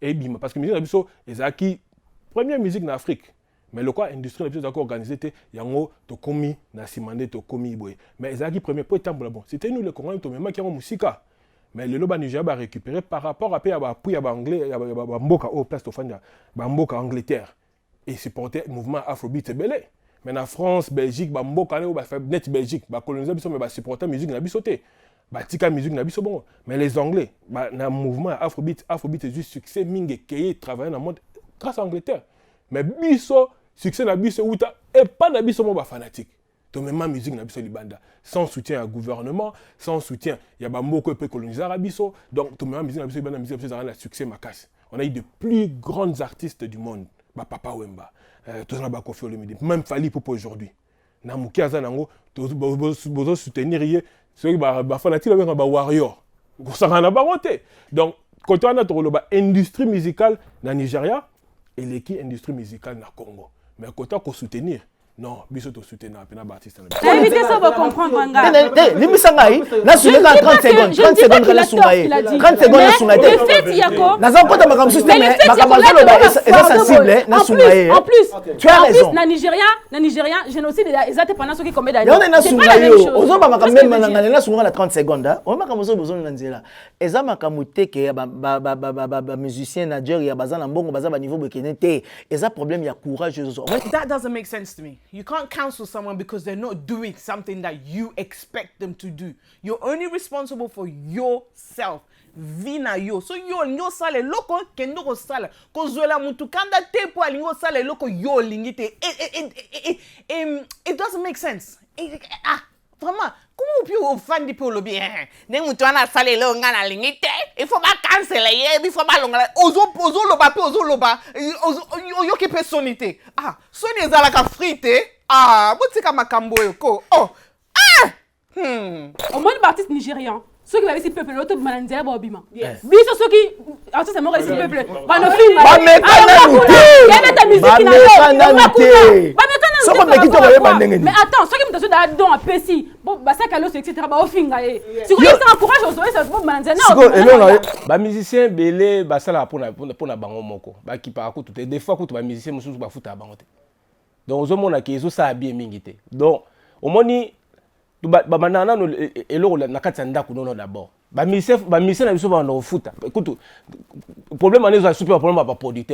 Et bim, parce que la musique Nabiso est la première musique en Afrique. Mais le quoi, l'industrie Nabiso est organisée, il y a un komi, na simandé, komi boy. Mais c'est la première pour Tambola. Bon, c'était nous les Congolais qui avons musique. Mais le loba Nigeria va récupérer par rapport à l'appui à l'anglais, à Mboka, au place de Fania, Mboka Angleterre. Et supporter le mouvement Afrobeat et belé. Mais en France, Belgique, Mboka, net Belgique, coloniser mais supporter la musique na bisoté. Tika musique na biso bon. Mais les Anglais, le mouvement Afrobeat est juste succès mingi qui travailler dans le monde grâce à l'Angleterre. Mais biso succès na biso outa et pas na biso mo fanatique. Donc même la musique na biso libanda sans soutien au gouvernement, sans soutien, il y a beaucoup de coloniser la biso. Donc tout même musique na biso libanda musique ça a succès macasse. On a eu de plus grands artistes du monde. Papa Wemba, tout ça n'a Kofi Olomide, même Fally Ipupa aujourd'hui. Namuki Azanango, vous soutenir ceux qui sont fanatiques avec un warrior. Ça n'a pas voté. Donc, quand on a l'industrie musicale dans Nigeria et l'équipe industrie musicale dans Congo. Mais quand on soutenir, non, biso to soutenir un artiste. Évitez ça, va comprendre, Wanga. Limisangai, là, sur les 30 secondes, 30 secondes, 30 secondes, le fait, Yako. En plus, tu as raison. Dans Nigeria, génocide, ils étaient pendant ceux qui commettent des actes. C'est pas la même chose. On va même 30 secondes. On va commencer besoin de Nanzela. Et ça m'a camuté que musicien Nigeria, bazan ambongo, bazan niveau bekenete. Et ça problème, il y a courage. That doesn't make sense to me. You can't cancel someone because they're not doing something that you expect them to do. You're only responsible for yourself. Vina yo. So yo lingo sale loko kendo ko sale. Ko zola mutu kanda te po lingo sale loko yo lingite. It doesn't make sense. Vraiment, comment peut on fan di po lo bien? Ne mutu ana sale lo ngana lingite. Il faut pas canceler, il faut pas longa. Ozo loba. Yo ke personnalité. Soni ezala ka frite. Botika makambo yo ko. Au moins les artistes nigérians. soki babisi peuple loto bimana nzela baobima biso soki artiste moko esi peuple banofinga yebeta miziki na mais attends soki moto azodaa don apesi basaka loso etc baofinga ye sikoyo esaka courage ozoyesa bimana nzela bamusicien bele basalaka mpona bango moko bakipaka kutu te des fois kutu bamusicien mosusu bafutaka bango te donc ozomonaka ezosala bien mingi te donc omoni bamanda nano eloko na kati ya ndako nono d'abord bamusicien na biso bana kofuta kutu problème wana ezala super problème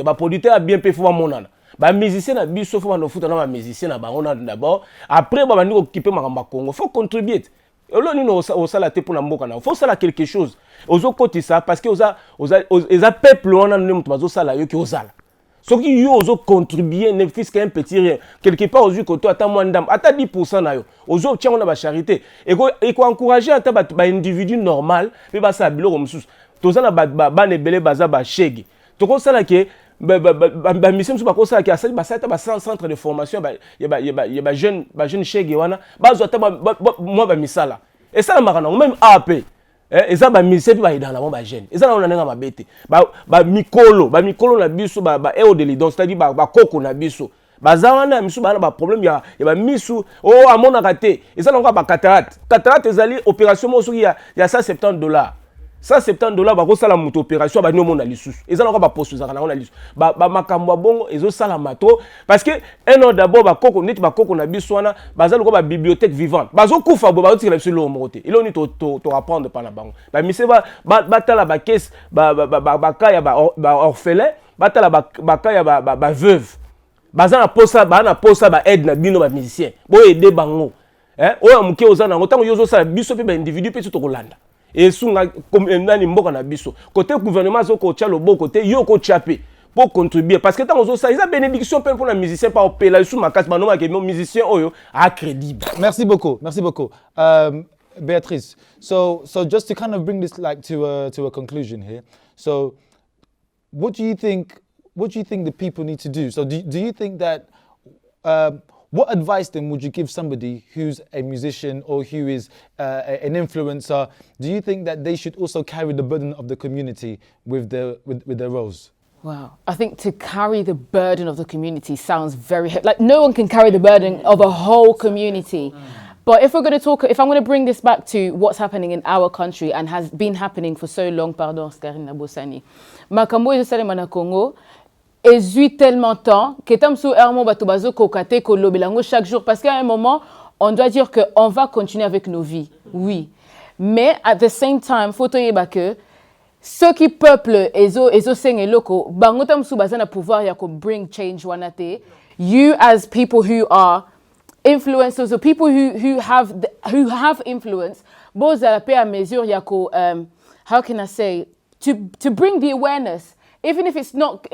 baproducteur ya bien mpe fo bamonana bamusicien na biso fo bana kofuta na bamusicien na bango nano d'abord après babandi kokipe makambo ya Congo faut contribuer elo nini osala te mpona mboka na faut osala quelque chose ozokotisa parce que eza peuple wana nde moto bazosala yo ki ozala soki yo ozo contribuer ne fils qu'un petit rien quelque part aux côté ata moins ndam ata 10% na yo ozo tiango na ba charité et ko encourager ata ba individu normal pe ba sa biloko mususu tozana ba nebele baza ba shege to ko sala ke ba mission ba ko sala ke asali ba sata ba centre de formation ba jeune shege wana bazo ata moi ba misala et ça la makana même AP eza ba mise pe ba idana mo ba jeune eza na nanga mabete ba mikolo na biso ba eo de lidon c'est-à-dire ba koko na biso baza wana misu bana ba problème ya ba misu amona kate eza na ba cataracte ezali opération mo soki ya $170 $170 ba ko sala moto opération ba nyomo na lisusu eza na ba poste za na lisusu ba makambo bongo ezo sala mato parce que un an d'abord ba koko na biso wana baza ko ba bibliothèque vivante bazo kufa bo ba tikela biso lo mote ilo ni to apprendre par na bango ba mise ba tala ba caisse ba kaya ba orphelin ba tala ba kaya ba veuve baza na posa ba aide na bino ba musicien bo aider bango oya muke ozana ngotango yozo sala biso pe ba individu pe to kolanda et sunga nani mboka na biso côté gouvernement zo ko tia lobo côté yo ko chaper pour contribuer parce que tant ozo ça isa bénédiction pour la musicien pas opéla sous ma casse banoma que musicien oyo a crédible. Merci beaucoup Beatrice. So just to kind of bring this like to a conclusion here. So what do you think the people need to do? So do you think that what advice then would you give somebody who's a musician or who is an influencer? Do you think that they should also carry the burden of the community with their roles? Wow. I think to carry the burden of the community sounds very like no one can carry the burden of a whole community. But if I'm going to bring this back to what's happening in our country and has been happening for so long, pardon, Skarine Nabosani. Makambo ezosala na Congo. Et tellement de temps que tamsou ermo batubazo kokate kolobelango chaque jour parce qu'à un moment on doit dire que on va continuer avec nos vies, oui, mais at the same time faut toyeba que ceux qui peuplent ezo senge loko bango tamsou bazana pouvoir ya ko bring change wanate. You as people who are influencers or people who have influence both à la paix à mesure ya ko how can I say to bring the awareness. Even if it's not,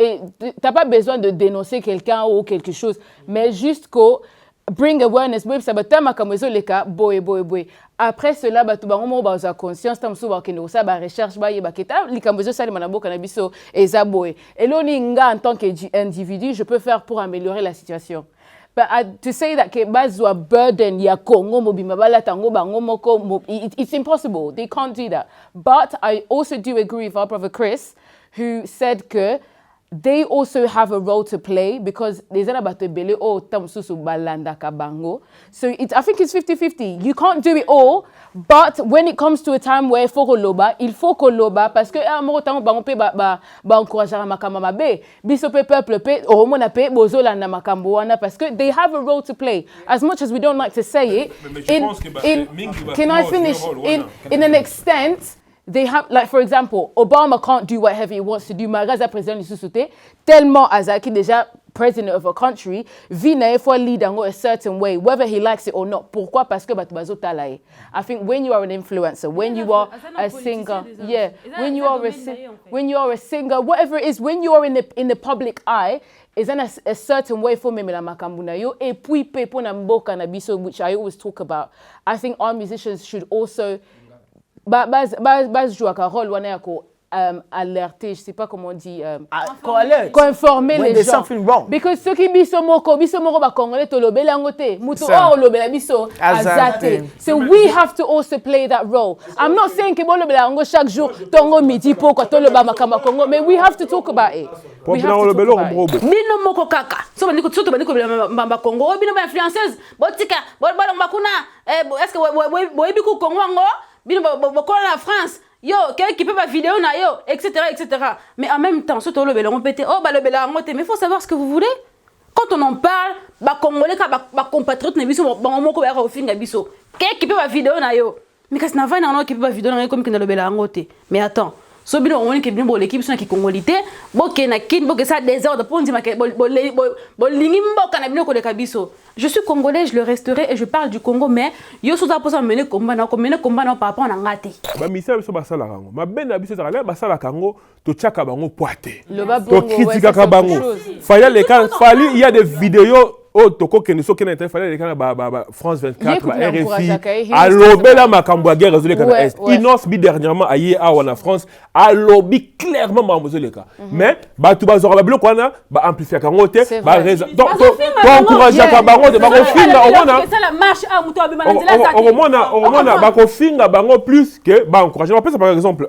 t'as pas besoin de dénoncer quelqu'un ou quelque chose, mais juste qu'au bring awareness, boy, ça va tellement comme ça les cas, boy. Après cela, bah tout le monde va avoir conscience, t'as m'sou que nous ça, bah recherche, bah y'a kita, les cambozo ça les manabo cannabiso et ça boy. Et l'oninga en tant qu'individu, je peux faire pour améliorer la situation. But to say that que bazwa burden ya Congo mobimabala tango bango moko, it's impossible. They can't do that. But I also do agree with our brother Chris, who said que they also have a role to play because there's an about bele tamsusu balanda kabango. So I think it's 50-50. You can't do it all, but when it comes to a time where il faut koloba parce que mo tango bango pe ba encourager makamba mabe biso pe peuple pe oromona pe bozola na makambo wana parce que they have a role to play. As much as we don't like to say it, can I finish? In an extent, they have, like for example, Obama can't do whatever he wants to do. Magaza président du sous-souté, tellement Azaki déjà president of a country, vina for lead and go a certain way, whether he likes it or not. Pourquoi? Parce que batubazo talaye. I think when you are an influencer, when you are a singer, when you are a singer, whatever it is, when you are in the public eye, is in a certain way for me la makambuna yo et puis pepo na mboka na biso, which I always talk about. I think our musicians should also baz jouaka role wana yako alerter, je sais pas comment on dit, informer les gens. Because ceux qui biso moko ba congolais to lobela ngote, mutu o lobela biso azate. So we have to also play that role. I'm not saying que bo lobela ngo chaque jour tongo midi poko to loba makamba Congo, but we have to talk about it. We have to talk about it. Bino moko kaka. So bandiko tsoto bandiko bamba Congo, bino ba influenceuse, botika, bolong bakuna, est-ce que boyebi ku Congo ngo, bino bokola na France. Yo, quelqu'un qui peut pas vidéo na yo, etc., etc. Mais en même temps, surtout le bélon pété, oh bah le bélon monté, mais faut savoir ce que vous voulez. Quand on en parle, bah congolais, bah compatriotes ne biso, bah on moko ba au fin biso. Quelqu'un qui peut pas vidéo na yo, mais qu'est-ce n'a pas na qui peut pas vidéo na yo comme que le bélon monté. Mais attends. So bino on est que bien l'équipe sont qui congolité, boké na kin boké ça désordre pour dire que lingi mboka na bino ko de kabiso. Je suis congolais, je le resterai et je parle du Congo, mais yo so za mener combat na par rapport na ngati. Ba misa biso basala kango. Ma bena biso za la basala kango to tchaka bango poité. To critique ka bango. Fallait il y a des vidéos oh toko kene so kene fallait les kana ba France 24 ba RFI a lobela makambo ya guerre zoleka na est. Inos bi dernièrement aye a wana France a lobby clairement makambo zoleka. Mais ba tu ba zora biloko wana ba amplifier kango te ba raison. Donc encourager ka bango de ba ko finga au moins ba ko finga bango plus que ba encourager. On peut par exemple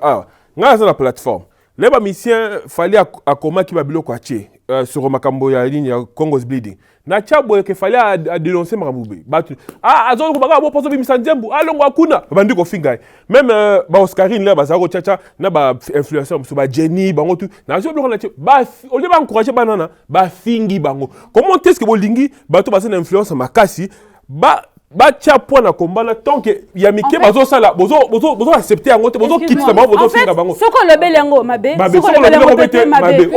nga za la plateforme. Les missions fallait à comment qui va biloko ache sur makambo ya ligne ya Congo's Bleeding. Na chabo ke fallait à dénoncer Maraboubi. Batu azo ko baka bo poso bi misanjembu alongo akuna bandi ko finga. Même ba Oscarine là ba zako chacha na ba influenceur so ba Jenny bango tout. Na zo biloko na che ba au lieu ba encourager banana ba fingi bango. Comment est-ce que bolingi bato ba na influence makasi ba tia point na combat tant que ya mike bazo sala bozo accepter yango te bozo quitter bango bozo finga bango soko le belengo mabe soko le belengo bete mabe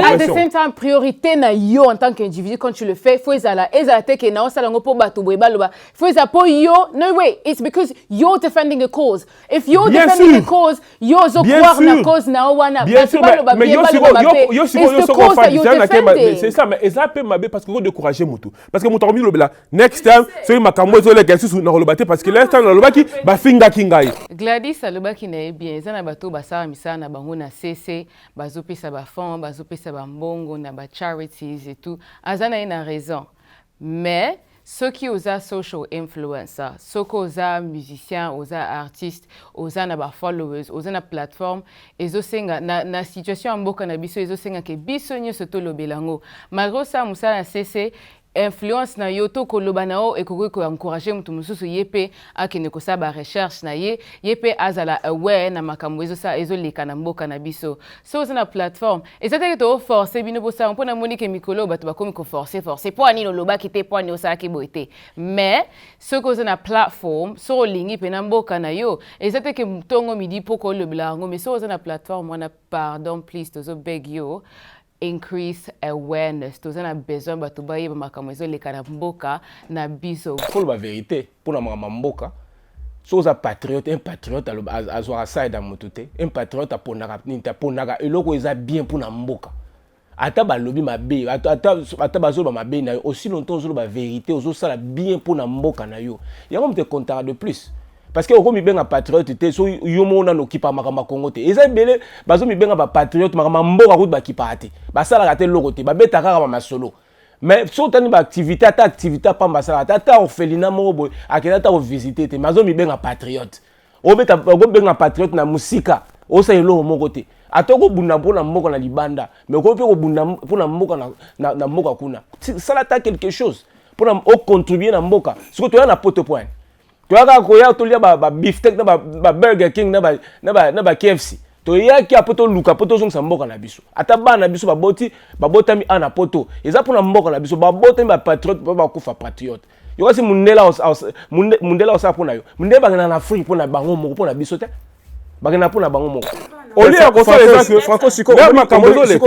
at the same time priorité na yo en tant qu'individu quand tu le fais faut ezala te ke na osala ngo po bato boye baloba faut ezala po yo no way it's because you're defending a cause if you're defending a cause yo zo croire na cause na wana bien sûr mais yo c'est ça mais ezapé mabe parce que ko décourager mutu parce que mutu komi lobela next time so makambo ezole kesusu na kolobate parce que l'instant na lobaki ba finga kingai Gladys alobaki na bien ezana bato basala misala na bango na CC bazopesa ba fonds bazopesa ba mbongo na ba charities et tout azana ina raison mais ceux qui osa social influencer ceux qui osa musiciens osa artistes osa na ba followers osa na plateforme ezosenga na situation mboka na biso ezosenga ke biso nyoso to lobelango malgré ça musala na CC influence na yo to koloba na o ekoko ko encourager mutu mususu yepe akene ko sa ba recherche na yepe azala aware na makambo ezo sa ezo leka na mboka na biso so na plateforme ezate to forcer bino bosa mpona Monique Mikolo bato ba komi ko forcer po ani loba kite po ani osaki boite mais ce que na plateforme so lingi pe na mboka na yo ezate ke mtongo midi poko le blango mais so na plateforme wana pardon please to beg you increase awareness. Tous on a besoin de tout bailler makamwezo les kanamboka na biso. Faut la vérité pour la makamboka. Soz un patriote à zoa ça dans motute. Un patriote à ponara ninta ponara et loko eza bien pour na mboka. Ata ba lobby mabe, ata bazo ba mabe na aussi longtemps zo ba vérité, ozo ça bien pour na mboka na yo. Ya comme te comptera de plus. Parce que au mi benga patriote te so yo mona no kipa makamba Congo te eza belé bazo mi benga ba patriote makamba mboka route ba kipa te ba sala ka te loko te ba beta kaka ba masolo mais so tani ba activité pa mbasala ta orphelinat mo boy akela ta visiter te bazo mi benga patriote o beta go benga patriote na musika o sa elo mo côté atoko bunda mpona mboka na libanda mais ko pe ko bunda mpona mboka na mboka kuna sala ta quelque chose pour contribuer na mboka ce que tu as na poto point tu as koya to lia ba beefsteak na ba Burger King na ba KFC to ya ki apoto luka poto zonga mboka na biso ata ba na biso babotami ana poto eza pona mboka na biso babotami ba patriote ba kufa patriote yo kasi mundela osa pona yo mundela bangana na Afrique pona bango moko pona biso te bangana pona bango moko oli ya kosala que Franco siko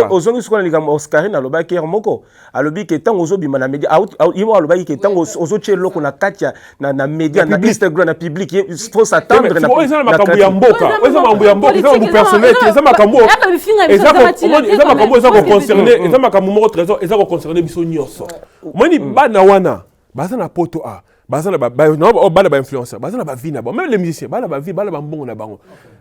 ozongi siko na likambo Oscar na lobaki moko alobi ke tango ozobima na media yimo alobaki ke tango ozoche loko na katia na media na Instagram na public il faut s'attendre na makambo ya mboka eza makambo ya mboka eza makambo personnel eza makambo eza ko concerner eza makambo moko trésor eza ko concerner biso nyonso moni bana wana baza na poto a baza na bana ba influencer baza na ba vie na ba même les musiciens bana ba vie bana ba mbongo na bango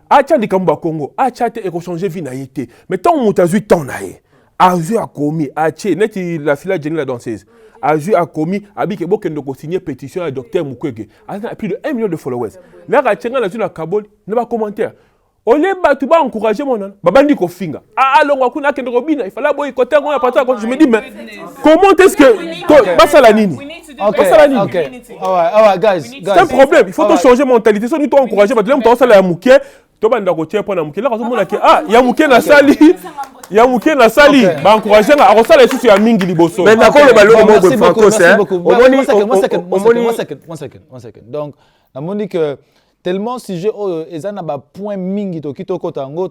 acha likambo Congo acha te changer vie na yete mais tant on t'a vu tant naé a vu a commis ache neti la fille Jenny la danseuse a vu a commis abi ke bokendo ko signer pétition à docteur Mukwege a plus de 1 million de followers là ga tchenga na tuna kaboli ne ba commentaire ole batu ba encourager mon babandi ko finga longa kuna kendo robina il fallait boy côté on a pas je me dis mais comment est-ce que basa la nini Okay. All right, guys. C'est un problème. Il faut changer mentalité. Si nous encourager, parce que là, on la mouké. Tu vas nous dire pour la mouké. Là, on va dire il y a mouké na sali. Il y a mouké na sali. Bah encourager. Alors ça, là, c'est un mingi liboso. Mais d'accord, le ballon mot de Franco, c'est. One second. Donc, la monique tellement sujet ezana ba point mingi to kitoko tango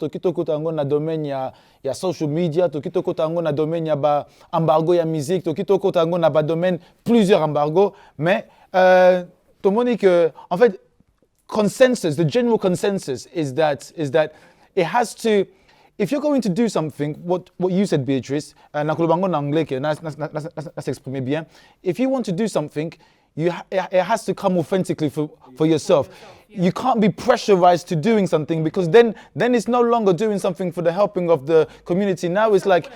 na domaine ya social media to kitoko tango na domaine ya ba embargo ya musique to kitoko tango na ba domaine plusieurs embargos mais to monique en fait the general consensus is that it has to, if you're going to do something, what you said, Beatrice, nakolobango na anglais que na s'exprimer bien, if you want to do something, it has to come authentically for yourself. You can't be pressurized to doing something because then it's no longer doing something for the helping of the community. Now it's like,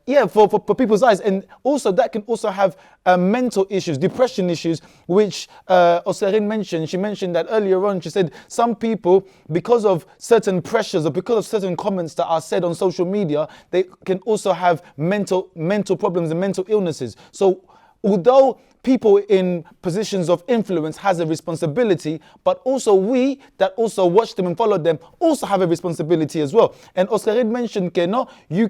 yeah, for people's eyes. And also that can also have mental issues, depression issues, which Osirine mentioned. She mentioned that earlier on. She said some people, because of certain pressures or because of certain comments that are said on social media, they can also have mental problems and mental illnesses. So although people in positions of influence has a responsibility, but also we that also watch them and follow them also have a responsibility as well. And Osirine mentioned, no, you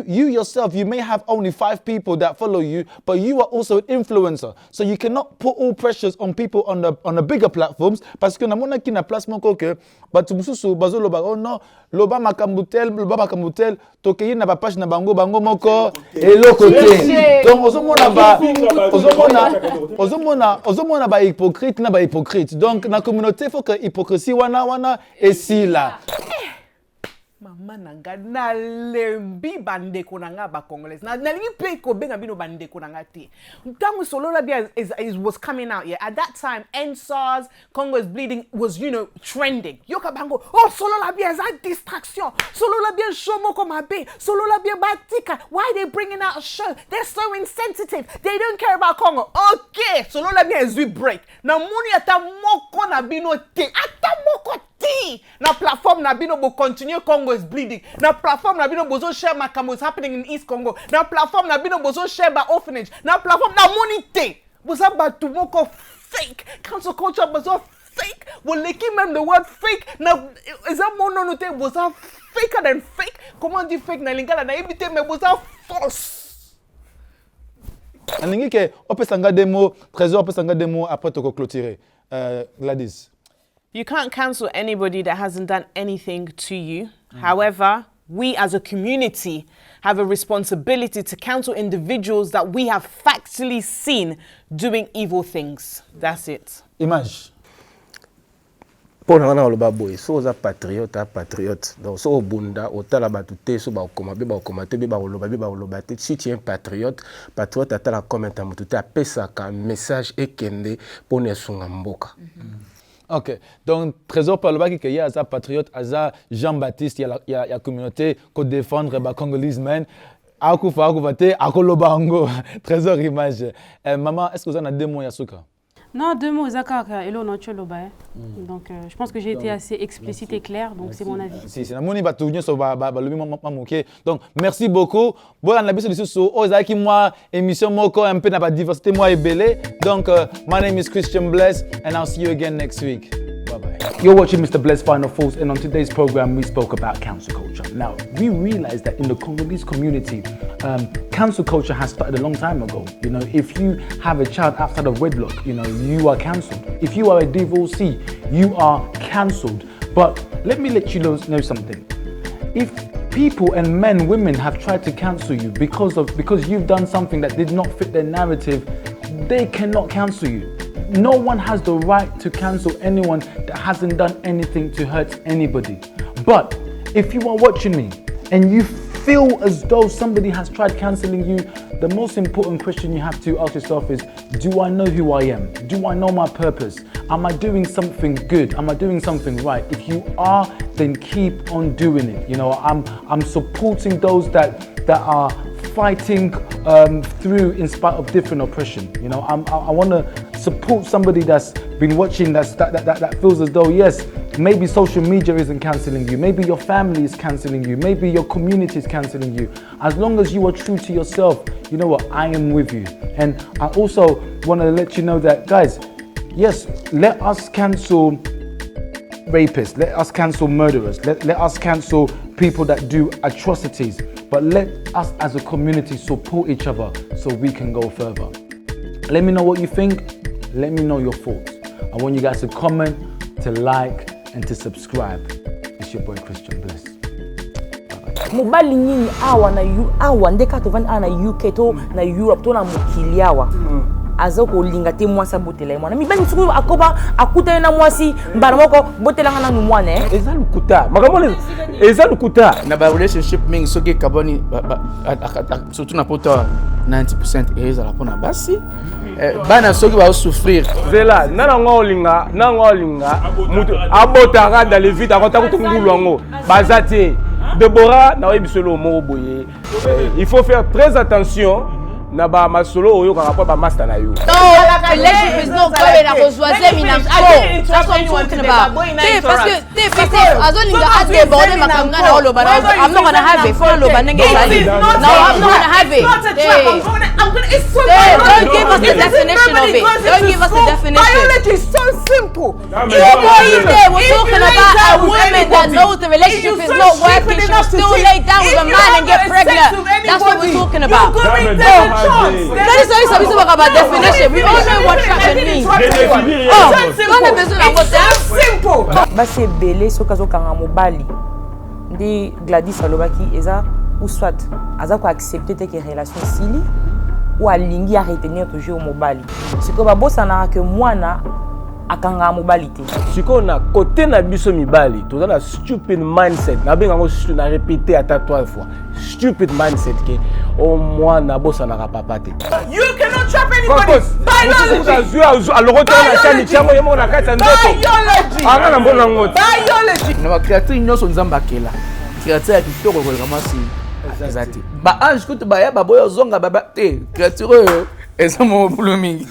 yourself, you may have only 5 people that follow you, but you are also an influencer. So you cannot put all pressures on people on the bigger platforms. Parce que namona ki na place moko ke batu mususu bazo loba oh no loba makambutel to ke na ba page na bango moko eloko te. Donc ozomona ba hypocrite na ba hypocrite. Donc na communauté faut que hypocrisie wana et si là. Mama nanga na lembi bandeko nanga ba Congolese na lingi pe ko benga bino bandeko nanga te ntango Solola Bia was coming out, yeah, at that time NSARS Congo is bleeding was trending yoka bango Solola Bia is a distraction, Solola Bia show moko mabe, Solola Bia batika, why they bringing out a show, they're so insensitive, they don't care about Congo. Okay, Solola Bia is we break na muni ata moko na bino te ata moko ti na platform na bino bo continue Congo is bleeding. Na platform na bino bozo share makambo is happening in East Congo. Na platform na bino bozo share ba orphanage. Na platform na money te. Boza ba tumoko fake. Cancel culture bozo fake. Well, like même the word fake. Na is that mono note boza faker than fake. Comment dit fake na lingala na ibite me boza false. Aningi ke opesanga demo trésor opesanga demo après to clôturer. Gladys. You can't cancel anybody that hasn't done anything to you. However, we as a community have a responsibility to cancel individuals that we have factually seen doing evil things. That's it. Image. Pour nous, on a besoin so za patriote. Donc so bunda otala batute so ba komabe ba komate ba oloba te. Si tu es un patriote atala commenta mutute apesa ka message ekende pour ne sunga mboka. Ok, donc Trésor Palobaki qu'il y a un patriote, un Jean-Baptiste, il y a la communauté qui défend les Congolais, men. Akufa, Akufate, Akolobango, Trésor Image. Maman, est-ce que vous en avez 2 mots, Yasuka? Non, 2 mots, Zaka, Elo, Nocho, Loba. Donc, je pense que j'ai été assez explicite et clair, donc c'est mon avis. Si, c'est la moni batounia sur donc, merci beaucoup. Bon, on a besoin de ce Ozaki, moi, émission Moko, un peu de diversité, moi et belé. Donc, my name is Christian Bless, and I'll see you again next week. Bye-bye. You're watching Mr. Bless Final Thoughts, and on today's program, we spoke about cancel culture. Now, we realized that in the Congolese community, cancel culture has started a long time ago. You know, if you have a child outside of wedlock, you know, you are cancelled. If you are a divorcee, you are cancelled. But let me let you know something. If people and men, women have tried to cancel you because you've done something that did not fit their narrative, they cannot cancel you. No one has the right to cancel anyone that hasn't done anything to hurt anybody. But if you are watching me and you feel as though somebody has tried cancelling you, the most important question you have to ask yourself is, do I know who I am? Do I know my purpose? Am I doing something good? Am I doing something right? If you are, then keep on doing it. You know, I'm supporting those that are fighting through in spite of different oppression. You know, I want to support somebody that's been watching that feels as though, yes, maybe social media isn't cancelling you, maybe your family is cancelling you, maybe your community is cancelling you. As long as you are true to yourself, you know what, I am with you. And I also want to let you know that, guys, yes, let us cancel rapists, let us cancel murderers, let us cancel people that do atrocities, but let us as a community support each other so we can go further. Let me know what you think, let me know your thoughts. I want you guys to comment, to like, and to subscribe. It's your boy Christian Bless. Mobali nini awa ndeka to van na UK to na Europe to na mukili awa azoko linga te mwasa botela mwana mibani suku akoba akuta na mwasi mbana moko botela ngana nu mwana eza lukuta makambo eza lukuta na ba relationship mingi soki kaboni surtout na poto 90% eza la pona basi bana soki ba souffrir zela nana ngolinga mutu abotaka dans les vides akota kutungulu ngo bazati Deborah na webisolo mo boye il faut faire très attention na ba masolo oyo ka rapport ba master na yo relationship is not going na rejoindre minam that's what I'm talking about parce que azolinga adeborde makanga na oloba I'm not gonna have it for oloba nenge bali no I'm not gonna have it don't give us the definition of it don't give us the definition biology is so simple we're talking about a woman that knows the relationship is not working, she'll still lay down with a man and get pregnant. That's what we're talking about. That is always something about definition. We all know what trapping means. Simple. Basi belé soka kanga mobali. Ndi Gladys alobaki eza ou soit aza ko accepter te que relation sili ou alingi a retenir toujours mobali. Siko babosa na que mwana akanga mobali te. Siko na côté na biso mibali, toza na stupid mindset. Na benga ngo na répéter ata 3 fois. Stupid mindset ke au moins na bossa na papa te. You cannot trap anybody. Biology. Alors na chani chamo yemo na kata ndoto. Biology. Anga na mbona ngoto. Biology. na ba créateur nyonso nzamba kela créateur ya kitoko ko kama si ezati ba ange kutu ba ya ba boyo zonga ba te créateur eza mo bulu mingi